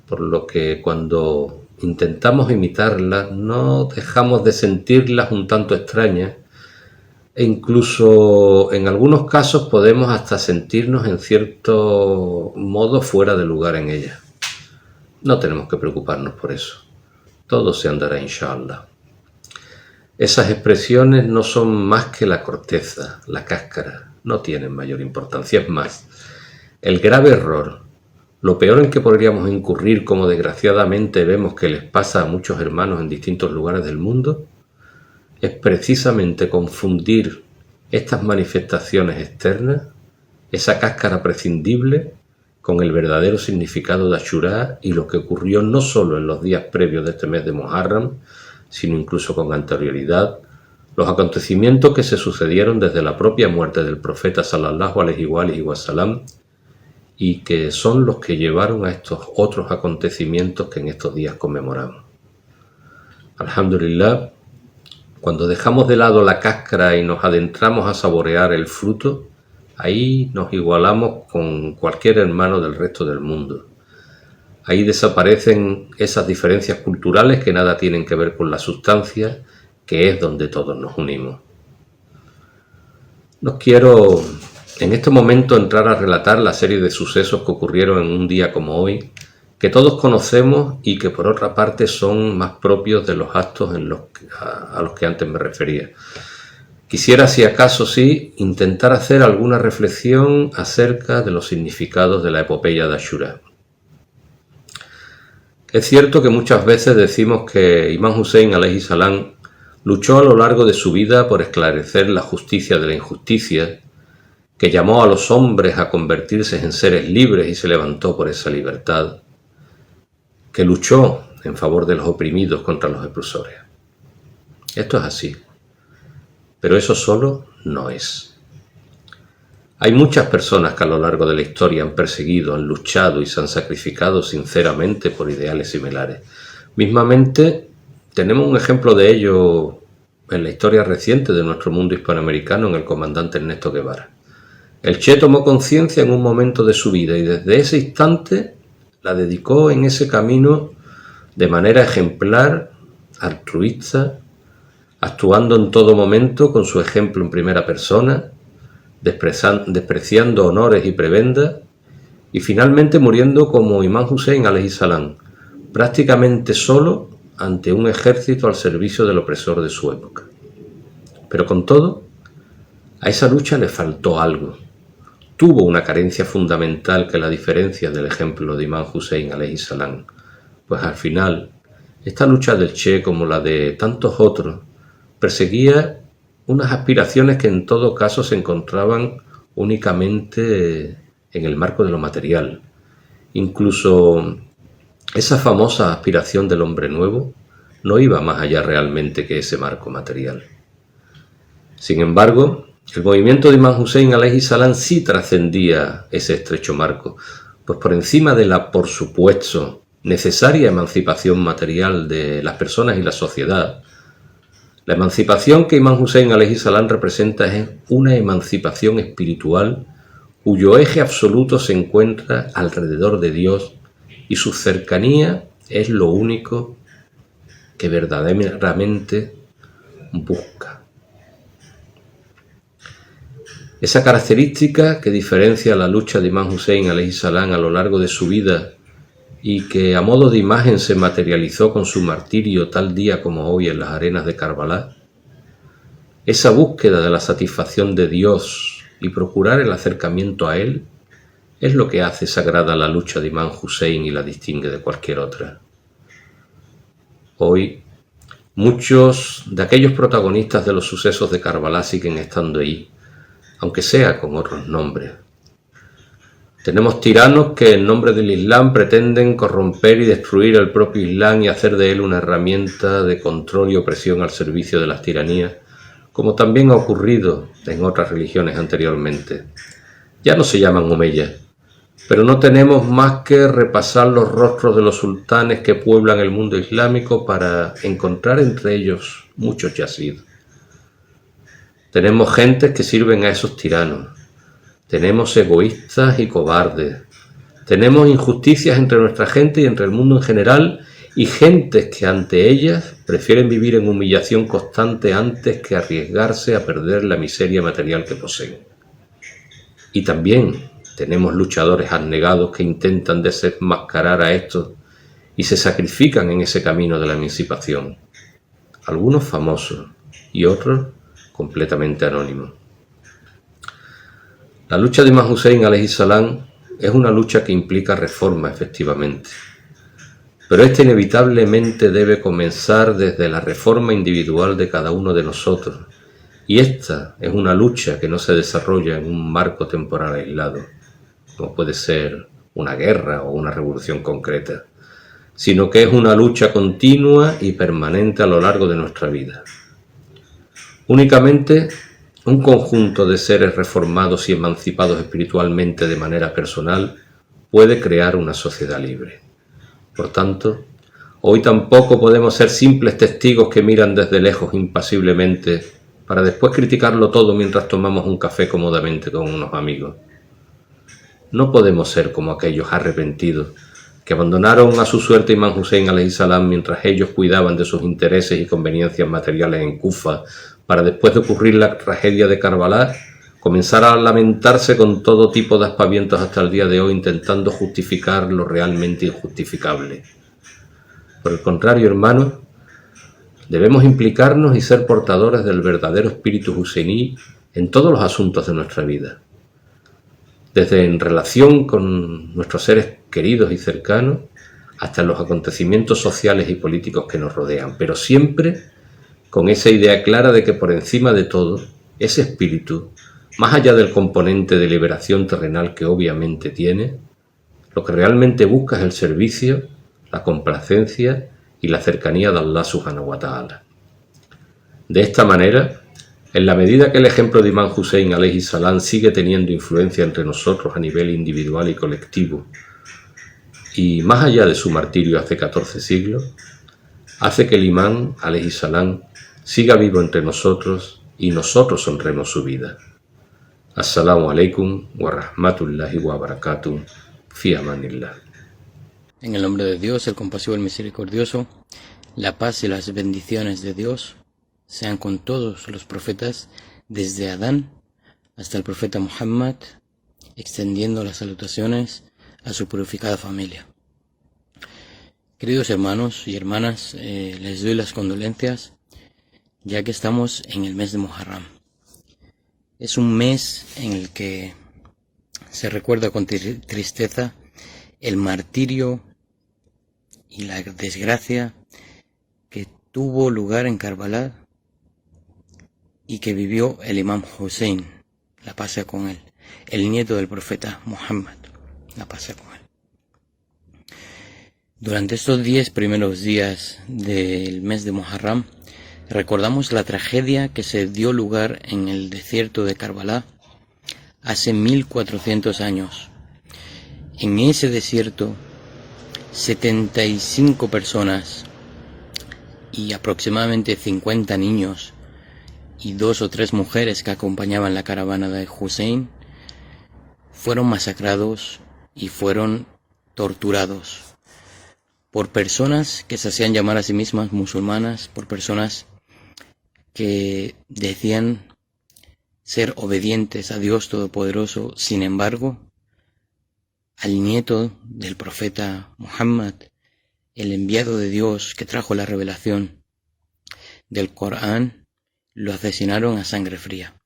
por lo que cuando intentamos imitarlas no dejamos de sentirlas un tanto extrañas, e incluso en algunos casos podemos hasta sentirnos en cierto modo fuera de lugar en ellas. No tenemos que preocuparnos por eso. Todo se andará, inshallah. Esas expresiones no son más que la corteza, la cáscara, no tienen mayor importancia. Es más, el grave error, lo peor en que podríamos incurrir, como desgraciadamente vemos que les pasa a muchos hermanos en distintos lugares del mundo, es precisamente confundir estas manifestaciones externas, esa cáscara prescindible, con el verdadero significado de Ashura y lo que ocurrió no solo en los días previos de este mes de Muharram, sino incluso con anterioridad, los acontecimientos que se sucedieron desde la propia muerte del profeta sallallahu alaihi wa sallam, y que son los que llevaron a estos otros acontecimientos que en estos días conmemoramos. Alhamdulillah, cuando dejamos de lado la cáscara y nos adentramos a saborear el fruto, ahí nos igualamos con cualquier hermano del resto del mundo. Ahí desaparecen esas diferencias culturales que nada tienen que ver con la sustancia, que es donde todos nos unimos. No quiero en este momento entrar a relatar la serie de sucesos que ocurrieron en un día como hoy, que todos conocemos y que por otra parte son más propios de los actos a los que antes me refería. Quisiera, si acaso sí, intentar hacer alguna reflexión acerca de los significados de la epopeya de Ashura. Es cierto que muchas veces decimos que Imam Hussein alayhi salam luchó a lo largo de su vida por esclarecer la justicia de la injusticia, que llamó a los hombres a convertirse en seres libres y se levantó por esa libertad, que luchó en favor de los oprimidos contra los opresores. Esto es así, pero eso solo no es. Hay muchas personas que a lo largo de la historia han perseguido, han luchado y se han sacrificado sinceramente por ideales similares. Mismamente, tenemos un ejemplo de ello en la historia reciente de nuestro mundo hispanoamericano en el comandante Ernesto Guevara. El Che tomó conciencia en un momento de su vida y desde ese instante la dedicó en ese camino de manera ejemplar, altruista, actuando en todo momento con su ejemplo en primera persona, despreciando honores y prebendas, y finalmente muriendo como Imam Hussein alayhi salam, prácticamente solo ante un ejército al servicio del opresor de su época. Pero con todo, a esa lucha le faltó algo. Tuvo una carencia fundamental que la diferencia del ejemplo de Imam Hussein alayhi salam, pues al final, esta lucha del Che, como la de tantos otros, perseguía unas aspiraciones que en todo caso se encontraban únicamente en el marco de lo material. Incluso esa famosa aspiración del hombre nuevo no iba más allá realmente que ese marco material. Sin embargo, el movimiento de Imam Hussein alayhi salam sí trascendía ese estrecho marco, pues por encima de la, por supuesto, necesaria emancipación material de las personas y la sociedad, la emancipación que Imam Hussein alayhi salam representa es una emancipación espiritual cuyo eje absoluto se encuentra alrededor de Dios y su cercanía es lo único que verdaderamente busca. Esa característica que diferencia la lucha de Imam Hussein alayhi salam a lo largo de su vida y que a modo de imagen se materializó con su martirio tal día como hoy en las arenas de Karbala, esa búsqueda de la satisfacción de Dios y procurar el acercamiento a Él es lo que hace sagrada la lucha de Imam Hussein y la distingue de cualquier otra. Hoy, muchos de aquellos protagonistas de los sucesos de Karbala siguen estando ahí, aunque sea con otros nombres. Tenemos tiranos que en nombre del Islam pretenden corromper y destruir el propio Islam y hacer de él una herramienta de control y opresión al servicio de las tiranías, como también ha ocurrido en otras religiones anteriormente. Ya no se llaman omeyas, pero no tenemos más que repasar los rostros de los sultanes que pueblan el mundo islámico para encontrar entre ellos muchos yazid. Tenemos gentes que sirven a esos tiranos, tenemos egoístas y cobardes, tenemos injusticias entre nuestra gente y entre el mundo en general, y gentes que ante ellas prefieren vivir en humillación constante antes que arriesgarse a perder la miseria material que poseen. Y también tenemos luchadores abnegados que intentan desenmascarar a estos y se sacrifican en ese camino de la emancipación. Algunos famosos y otros completamente anónimos. La lucha de Imam Hussein alayhi salam es una lucha que implica reforma, efectivamente. Pero esta inevitablemente debe comenzar desde la reforma individual de cada uno de nosotros. Y esta es una lucha que no se desarrolla en un marco temporal aislado, como puede ser una guerra o una revolución concreta, sino que es una lucha continua y permanente a lo largo de nuestra vida. Únicamente un conjunto de seres reformados y emancipados espiritualmente de manera personal puede crear una sociedad libre. Por tanto, hoy tampoco podemos ser simples testigos que miran desde lejos impasiblemente para después criticarlo todo mientras tomamos un café cómodamente con unos amigos. No podemos ser como aquellos arrepentidos que abandonaron a su suerte Imam Hussein alayhi salam mientras ellos cuidaban de sus intereses y conveniencias materiales en Kufa, para después de ocurrir la tragedia de Karbala, comenzar a lamentarse con todo tipo de aspavientos hasta el día de hoy, intentando justificar lo realmente injustificable. Por el contrario, hermanos, debemos implicarnos y ser portadores del verdadero espíritu huseiní en todos los asuntos de nuestra vida, desde en relación con nuestros seres queridos y cercanos hasta en los acontecimientos sociales y políticos que nos rodean, pero siempre con esa idea clara de que por encima de todo, ese espíritu, más allá del componente de liberación terrenal que obviamente tiene, lo que realmente busca es el servicio, la complacencia y la cercanía de Allah subhanahu wa ta'ala. De esta manera, en la medida que el ejemplo de Imam Hussein alayhi salam sigue teniendo influencia entre nosotros a nivel individual y colectivo, y más allá de su martirio hace 14 siglos, hace que el Imam alayhi salam siga vivo entre nosotros y nosotros honremos su vida. Assalamu alaikum wa rahmatullahi wa barakatuh. Fi amanillah. En el nombre de Dios, el compasivo y el misericordioso, la paz y las bendiciones de Dios sean con todos los profetas, desde Adán hasta el profeta Muhammad, extendiendo las salutaciones a su purificada familia. Queridos hermanos y hermanas, les doy las condolencias, ya que estamos en el mes de Muharram. Es un mes en el que se recuerda con tristeza el martirio y la desgracia que tuvo lugar en Karbala y que vivió el Imam Hussein, la paz sea con él, el nieto del profeta Muhammad, la paz sea con él. Durante estos 10 primeros días del mes de Muharram, recordamos la tragedia que se dio lugar en el desierto de Karbala hace 1400 años. En ese desierto, 75 personas y aproximadamente 50 niños y 2 o 3 mujeres que acompañaban la caravana de Hussein fueron masacrados y fueron torturados por personas que se hacían llamar a sí mismas musulmanas, por personas que decían ser obedientes a Dios Todopoderoso. Sin embargo, al nieto del profeta Muhammad, el enviado de Dios que trajo la revelación del Corán, lo asesinaron a sangre fría.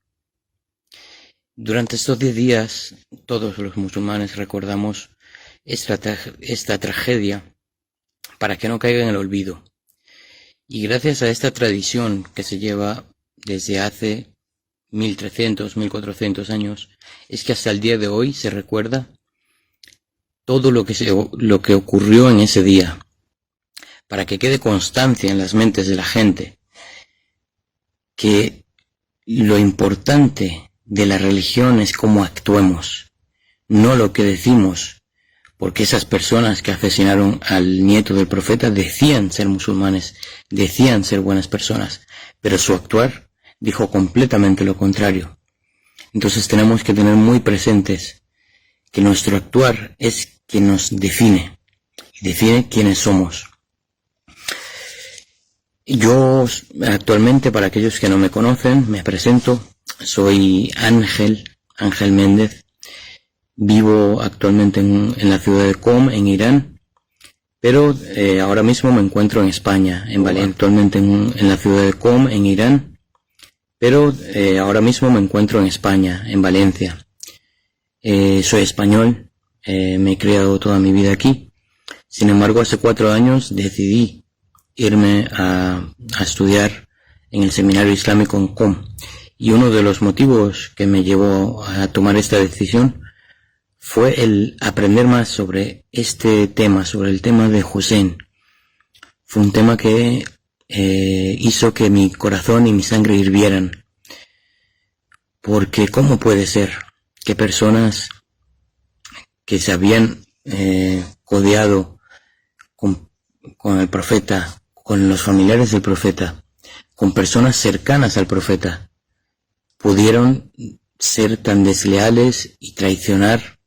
Durante estos 10 días, todos los musulmanes recordamos esta tragedia para que no caiga en el olvido. Y gracias a esta tradición que se lleva desde hace 1300, 1400 años, es que hasta el día de hoy se recuerda todo lo que ocurrió en ese día, para que quede constancia en las mentes de la gente que lo importante de la religión es cómo actuemos, no lo que decimos, porque esas personas que asesinaron al nieto del profeta decían ser musulmanes, decían ser buenas personas, pero su actuar dijo completamente lo contrario. Entonces tenemos que tener muy presentes que nuestro actuar es quien nos define, y define quiénes somos. Yo actualmente, para aquellos que no me conocen, me presento. Soy Ángel Méndez. Vivo actualmente en la ciudad de Qom, en Irán, pero ahora mismo me encuentro en España, actualmente en la ciudad de Qom, en Irán, pero ahora mismo me encuentro en España, en Valencia. Soy español, me he criado toda mi vida aquí. Sin embargo, hace 4 años decidí irme a estudiar en el seminario islámico en Qom. Y uno de los motivos que me llevó a tomar esta decisión fue el aprender más sobre este tema, sobre el tema de Hussein. Fue un tema que hizo que mi corazón y mi sangre hirvieran. Porque ¿cómo puede ser que personas que se habían codeado con el profeta, con los familiares del profeta, con personas cercanas al profeta, pudieron ser tan desleales y traicionar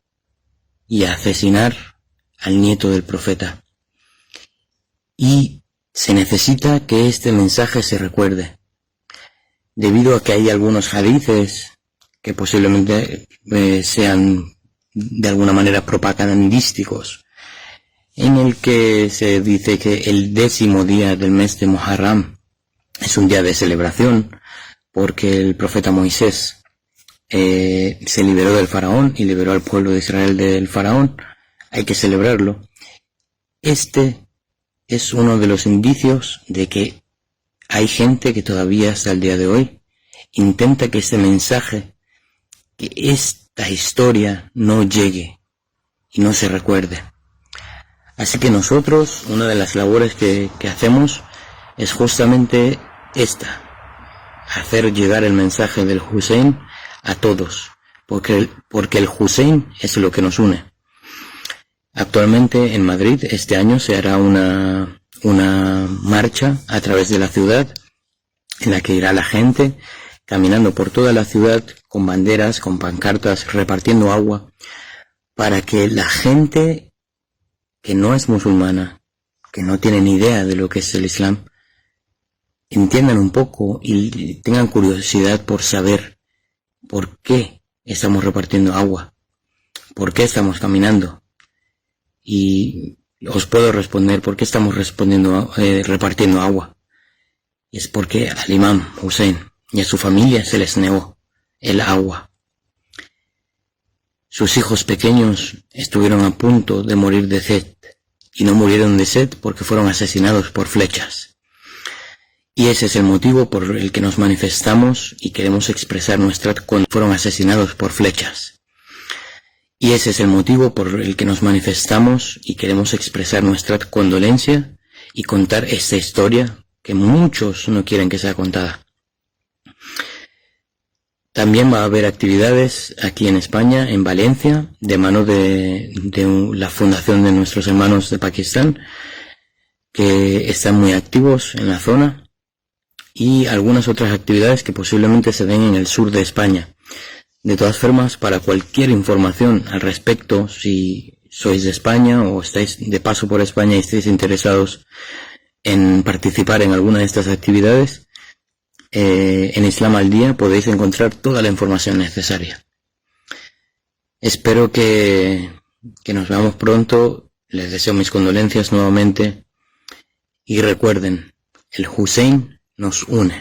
y asesinar al nieto del profeta? Y se necesita que este mensaje se recuerde, debido a que hay algunos hadices que posiblemente sean de alguna manera propagandísticos, en el que se dice que el 10º día del mes de Muharram es un día de celebración, porque el profeta Moisés se liberó del faraón y liberó al pueblo de Israel del faraón. Hay que celebrarlo. Este es uno de los indicios de que hay gente que todavía hasta el día de hoy intenta que este mensaje, que esta historia no llegue y no se recuerde. Así que nosotros, una de las labores que hacemos es justamente esta: hacer llegar el mensaje del Hussein a todos, porque el Hussein es lo que nos une. Actualmente en Madrid este año se hará una marcha a través de la ciudad, en la que irá la gente caminando por toda la ciudad con banderas, con pancartas, repartiendo agua, para que la gente que no es musulmana, que no tiene ni idea de lo que es el Islam, entiendan un poco y tengan curiosidad por saber por qué estamos repartiendo agua, por qué estamos caminando. Y os puedo responder por qué estamos repartiendo agua. Y es porque al imam Hussein y a su familia se les negó el agua. Sus hijos pequeños estuvieron a punto de morir de sed, y no murieron de sed porque fueron asesinados por flechas. Y ese es el motivo por el que nos manifestamos y queremos expresar cuando fueron asesinados por flechas. Y ese es el motivo por el que nos manifestamos y queremos expresar nuestra condolencia y contar esta historia que muchos no quieren que sea contada. También va a haber actividades aquí en España, en Valencia, de mano de la fundación de nuestros hermanos de Pakistán, que están muy activos en la zona, y algunas otras actividades que posiblemente se den en el sur de España. De todas formas, para cualquier información al respecto, si sois de España o estáis de paso por España y estáis interesados en participar en alguna de estas actividades, en Islam al Día podéis encontrar toda la información necesaria. Espero que nos veamos pronto. Les deseo mis condolencias nuevamente y recuerden, el Hussein nos une.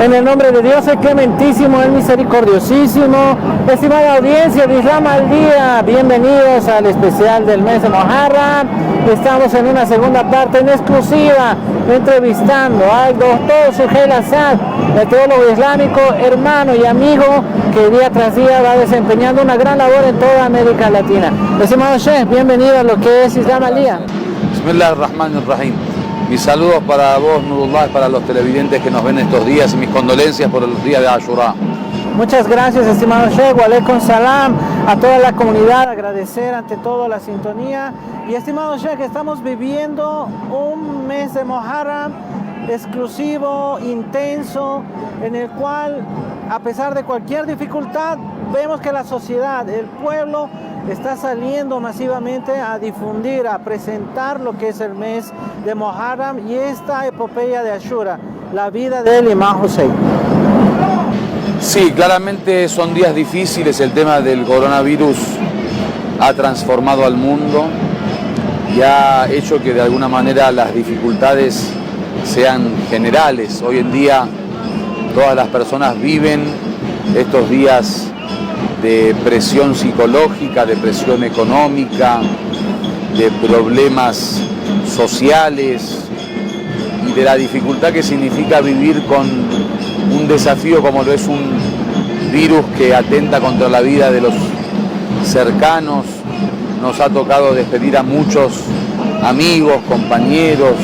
En el nombre de Dios, el clementísimo, el misericordiosísimo. Estimada audiencia de Islam al Día, bienvenidos al especial del mes de Muharram. Estamos en una segunda parte en exclusiva, entrevistando al doctor Suheil Assad, el teólogo islámico, hermano y amigo, que día tras día va desempeñando una gran labor en toda América Latina. Estimado Sheikh, bienvenido a lo que es Islam al Día. Bismillahirrahmanirrahim. Mis saludos para vos, Nurullah, para los televidentes que nos ven estos días y mis condolencias por los días de Ashura. Muchas gracias, estimado Sheikh. Wa alaikum salam a toda la comunidad. Agradecer ante todo la sintonía. Y estimado Sheikh, estamos viviendo un mes de Muharram exclusivo, intenso, en el cual, a pesar de cualquier dificultad, vemos que la sociedad, el pueblo, está saliendo masivamente a difundir, a presentar lo que es el mes de Muharram y esta epopeya de Ashura, la vida del Imam Hussein. Sí, claramente son días difíciles. El tema del coronavirus ha transformado al mundo y ha hecho que de alguna manera las dificultades sean generales. Hoy en día todas las personas viven estos días de presión psicológica, de presión económica, de problemas sociales y de la dificultad que significa vivir con un desafío como lo es un virus que atenta contra la vida de los cercanos. Nos ha tocado despedir a muchos amigos, compañeros,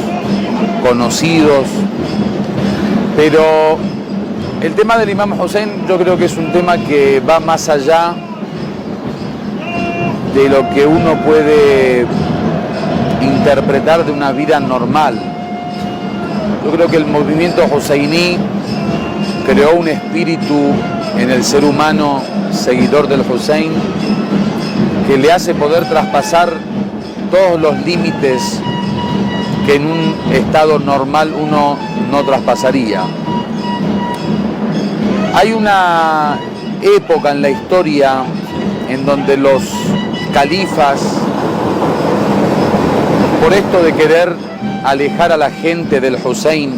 conocidos, pero el tema del Imam Hussein yo creo que es un tema que va más allá de lo que uno puede interpretar de una vida normal. Yo creo que el movimiento huseiní creó un espíritu en el ser humano seguidor del Hussein que le hace poder traspasar todos los límites que en un estado normal uno no traspasaría. Hay una época en la historia en donde los califas, por esto de querer alejar a la gente del Hussein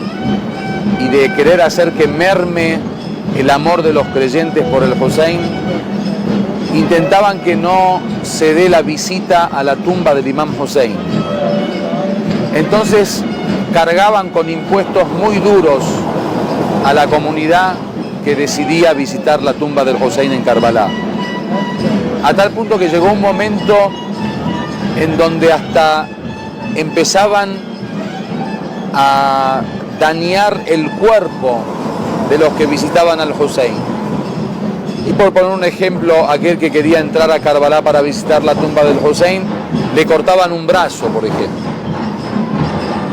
y de querer hacer que merme el amor de los creyentes por el Hussein, intentaban que no se dé la visita a la tumba del Imam Hussein. Entonces cargaban con impuestos muy duros a la comunidad que decidía visitar la tumba del Hussein en Karbala. A tal punto que llegó un momento en donde hasta empezaban a dañar el cuerpo de los que visitaban al Hussein. Y por poner un ejemplo, aquel que quería entrar a Karbala para visitar la tumba del Hussein, le cortaban un brazo, por ejemplo.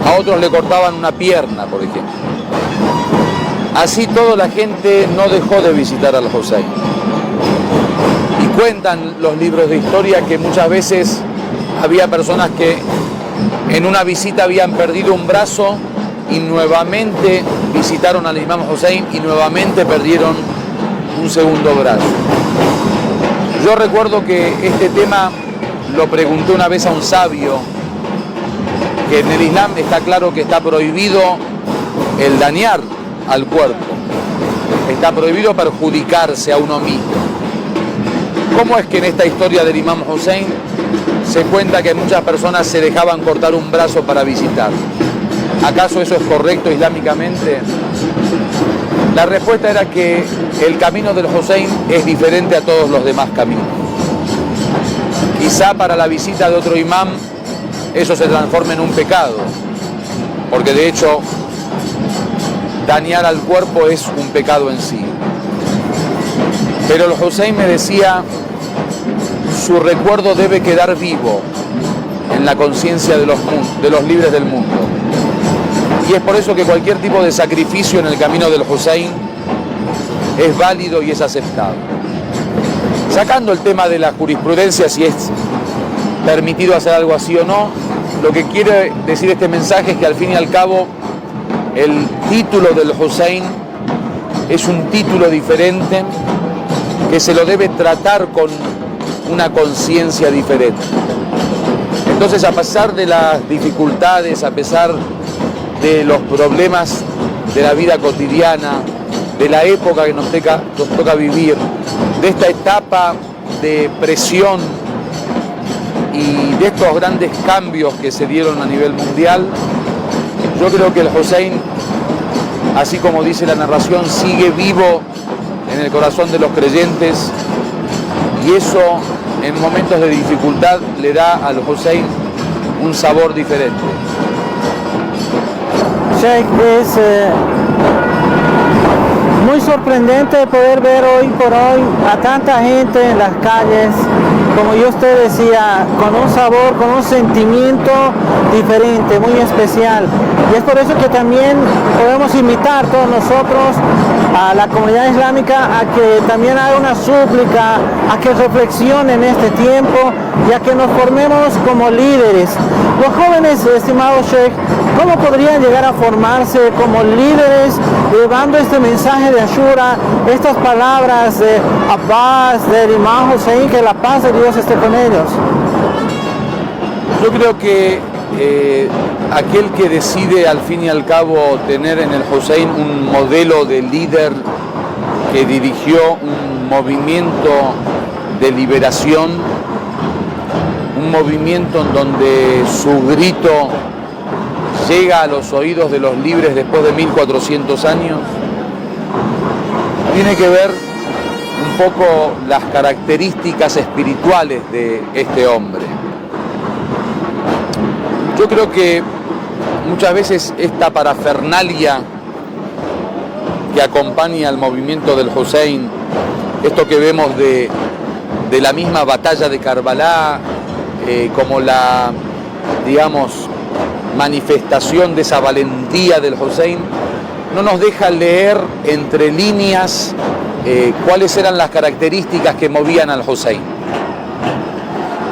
A otros le cortaban una pierna, por ejemplo. Así toda la gente no dejó de visitar al Hussein. Y cuentan los libros de historia que muchas veces había personas que en una visita habían perdido un brazo y nuevamente visitaron al Imam Hussein y nuevamente perdieron un segundo brazo. Yo recuerdo que este tema lo pregunté una vez a un sabio, que en el Islam está claro que está prohibido el dañar al cuerpo, está prohibido perjudicarse a uno mismo. ¿Cómo es que en esta historia del Imam Hussein se cuenta que muchas personas se dejaban cortar un brazo para visitar? ¿Acaso eso es correcto islámicamente? La respuesta era que el camino del Hussein es diferente a todos los demás caminos. Quizá para la visita de otro imam eso se transforme en un pecado, porque de hecho dañar al cuerpo es un pecado en sí. Pero el Hussein me decía, su recuerdo debe quedar vivo en la conciencia de los libres del mundo. Y es por eso que cualquier tipo de sacrificio en el camino del Hussein es válido y es aceptado. Sacando el tema de la jurisprudencia, si es permitido hacer algo así o no, lo que quiere decir este mensaje es que al fin y al cabo el título del Hussein es un título diferente, que se lo debe tratar con una conciencia diferente. Entonces, a pesar de las dificultades, a pesar de los problemas de la vida cotidiana, de la época que nos toca vivir, de esta etapa de presión y de estos grandes cambios que se dieron a nivel mundial, yo creo que el Hussein, así como dice la narración, sigue vivo en el corazón de los creyentes, y eso en momentos de dificultad le da al Hussein un sabor diferente. Sheikh, es muy sorprendente poder ver hoy por hoy a tanta gente en las calles, como yo usted decía, con un sabor, con un sentimiento diferente, muy especial. Y es por eso que también podemos invitar todos nosotros a la comunidad islámica a que también haga una súplica, a que reflexionen en este tiempo y a que nos formemos como líderes. Los jóvenes, estimado Sheikh, ¿cómo podrían llegar a formarse como líderes llevando este mensaje de Ashura, estas palabras de Abbas, del Imam Hussein, que la paz de Dios esté con ellos? Yo creo que aquel que decide al fin y al cabo tener en el Hussein un modelo de líder que dirigió un movimiento de liberación, un movimiento en donde su grito llega a los oídos de los libres después de 1400 años, tiene que ver un poco las características espirituales de este hombre. Yo creo que muchas veces esta parafernalia que acompaña al movimiento del Hussein, esto que vemos de la misma batalla de Karbala, como la, digamos, manifestación de esa valentía del Hussein, no nos deja leer entre líneas cuáles eran las características que movían al Hussein.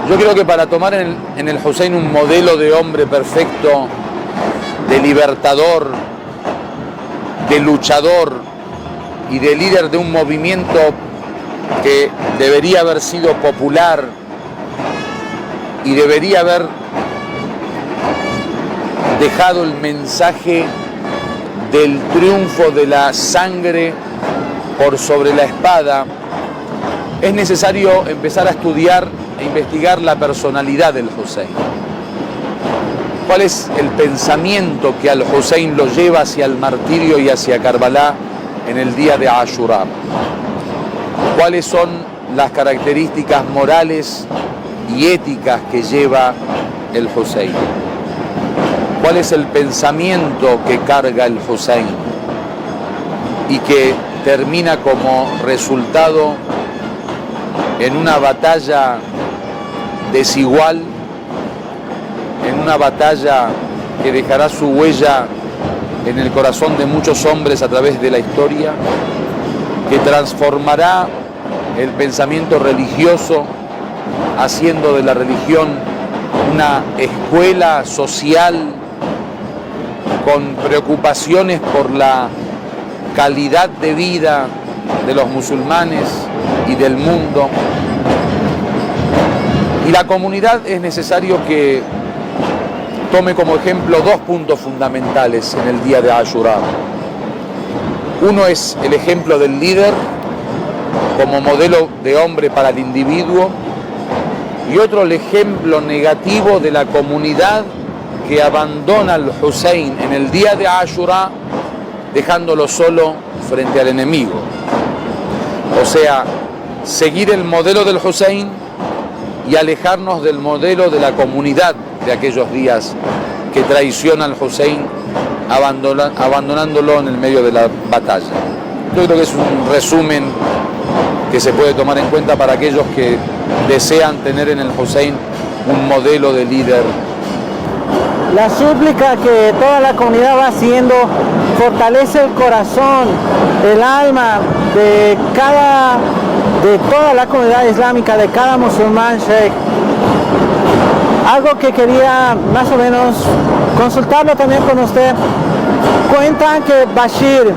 Yo creo que para tomar en el Hussein un modelo de hombre perfecto, de libertador, de luchador y de líder de un movimiento que debería haber sido popular y debería haber dejado el mensaje del triunfo de la sangre por sobre la espada, es necesario empezar a estudiar e investigar la personalidad del Hussein. ¿Cuál es el pensamiento que al Hussein lo lleva hacia el martirio y hacia Karbala en el día de Ashura? ¿Cuáles son las características morales y éticas que lleva el Hussein? ¿Cuál es el pensamiento que carga el Hussein y que termina como resultado en una batalla desigual, en una batalla que dejará su huella en el corazón de muchos hombres a través de la historia, que transformará el pensamiento religioso, haciendo de la religión una escuela social con preocupaciones por la calidad de vida de los musulmanes y del mundo? Y la comunidad es necesario que tome como ejemplo dos puntos fundamentales en el día de Ashura. Uno es el ejemplo del líder como modelo de hombre para el individuo, y otro el ejemplo negativo de la comunidad que abandona al Hussein en el día de Ashura, dejándolo solo frente al enemigo. O sea, seguir el modelo del Hussein y alejarnos del modelo de la comunidad de aquellos días que traiciona al Hussein abandonándolo en el medio de la batalla. Yo creo que es un resumen que se puede tomar en cuenta para aquellos que desean tener en el Hussein un modelo de líder. La súplica que toda la comunidad va haciendo fortalece el corazón, el alma de toda la comunidad islámica, de cada musulmán, Sheikh. Algo que quería más o menos consultarlo también con usted. Cuentan que Bashir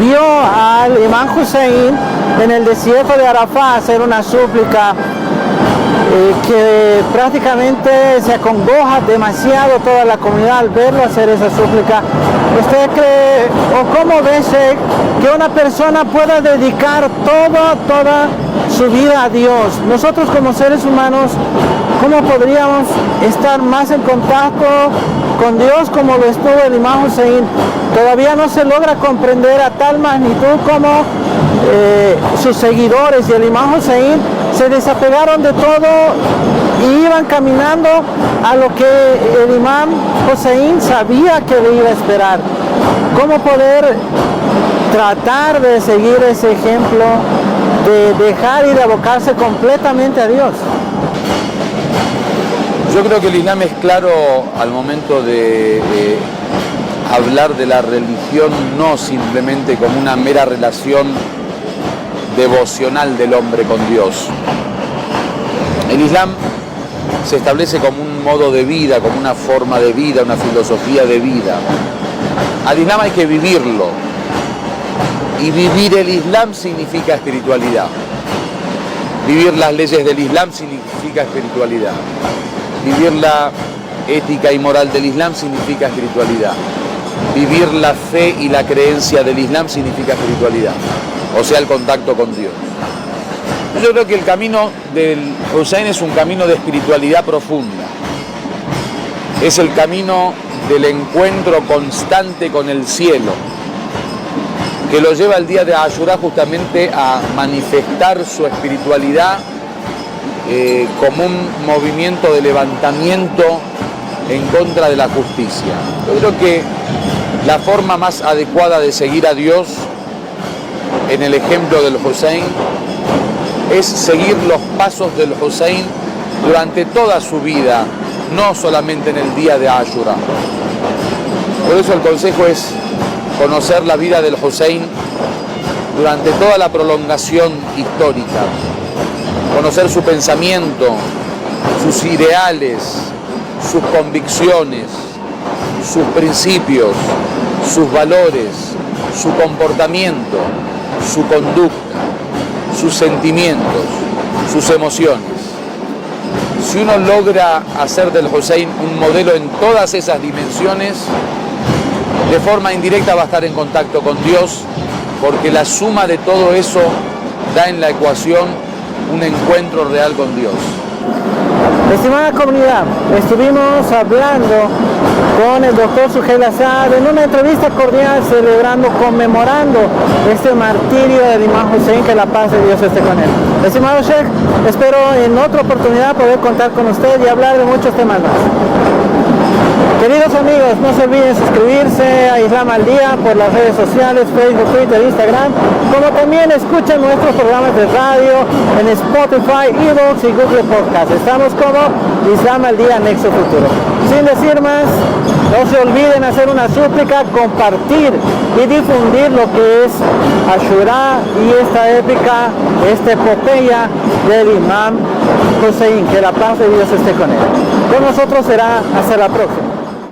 vio al imán Hussein en el desierto de Arafat hacer una súplica que prácticamente se acongoja demasiado toda la comunidad al verlo hacer esa súplica. ¿Usted cree o cómo ve, Sheikh, que una persona pueda dedicar toda su vida a Dios? Nosotros como seres humanos, ¿cómo podríamos estar más en contacto con Dios como lo estuvo el imán Hussein? Todavía no se logra comprender a tal magnitud como sus seguidores y el imán Hussein se desapegaron de todo y iban caminando a lo que el imán Hussein sabía que le iba a esperar. ¿Cómo poder tratar de seguir ese ejemplo, de dejar y de abocarse completamente a Dios? Yo creo que el Islam es claro al momento de hablar de la religión, no simplemente como una mera relación devocional del hombre con Dios. El Islam se establece como un modo de vida, como una forma de vida, una filosofía de vida. Al Islam hay que vivirlo. Y vivir el Islam significa espiritualidad. Vivir las leyes del Islam significa espiritualidad. Vivir la ética y moral del Islam significa espiritualidad. Vivir la fe y la creencia del Islam significa espiritualidad. O sea, el contacto con Dios. Yo creo que el camino del Hussein es un camino de espiritualidad profunda. Es el camino del encuentro constante con el cielo, que lo lleva el día de Ashura justamente a manifestar su espiritualidad como un movimiento de levantamiento en contra de la justicia. Yo creo que la forma más adecuada de seguir a Dios en el ejemplo del Hussein es seguir los pasos del Hussein durante toda su vida, no solamente en el día de Ashura. Por eso el consejo es conocer la vida del Hussein durante toda la prolongación histórica, conocer su pensamiento, sus ideales, sus convicciones, sus principios, sus valores, su comportamiento, su conducta, sus sentimientos, sus emociones. Si uno logra hacer del Hussein un modelo en todas esas dimensiones, de forma indirecta va a estar en contacto con Dios, porque la suma de todo eso da en la ecuación un encuentro real con Dios. Estimada comunidad, estuvimos hablando con el doctor Suhail Asad en una entrevista cordial celebrando, conmemorando este martirio del imán Hussein, que la paz de Dios esté con él. Estimado Sheikh, espero en otra oportunidad poder contar con usted y hablar de muchos temas más. Queridos amigos, no se olviden suscribirse a Islam al Día por las redes sociales, Facebook, Twitter, Instagram, como también escuchen nuestros programas de radio en Spotify, iVoox y Google Podcast. Estamos como Islam al Día Nexo Futuro. Sin decir más, no se olviden hacer una súplica, compartir y difundir lo que es Ashura y esta épica, esta epopeya del imán Hussein. Que la paz de Dios esté con él. Con nosotros será hasta la próxima.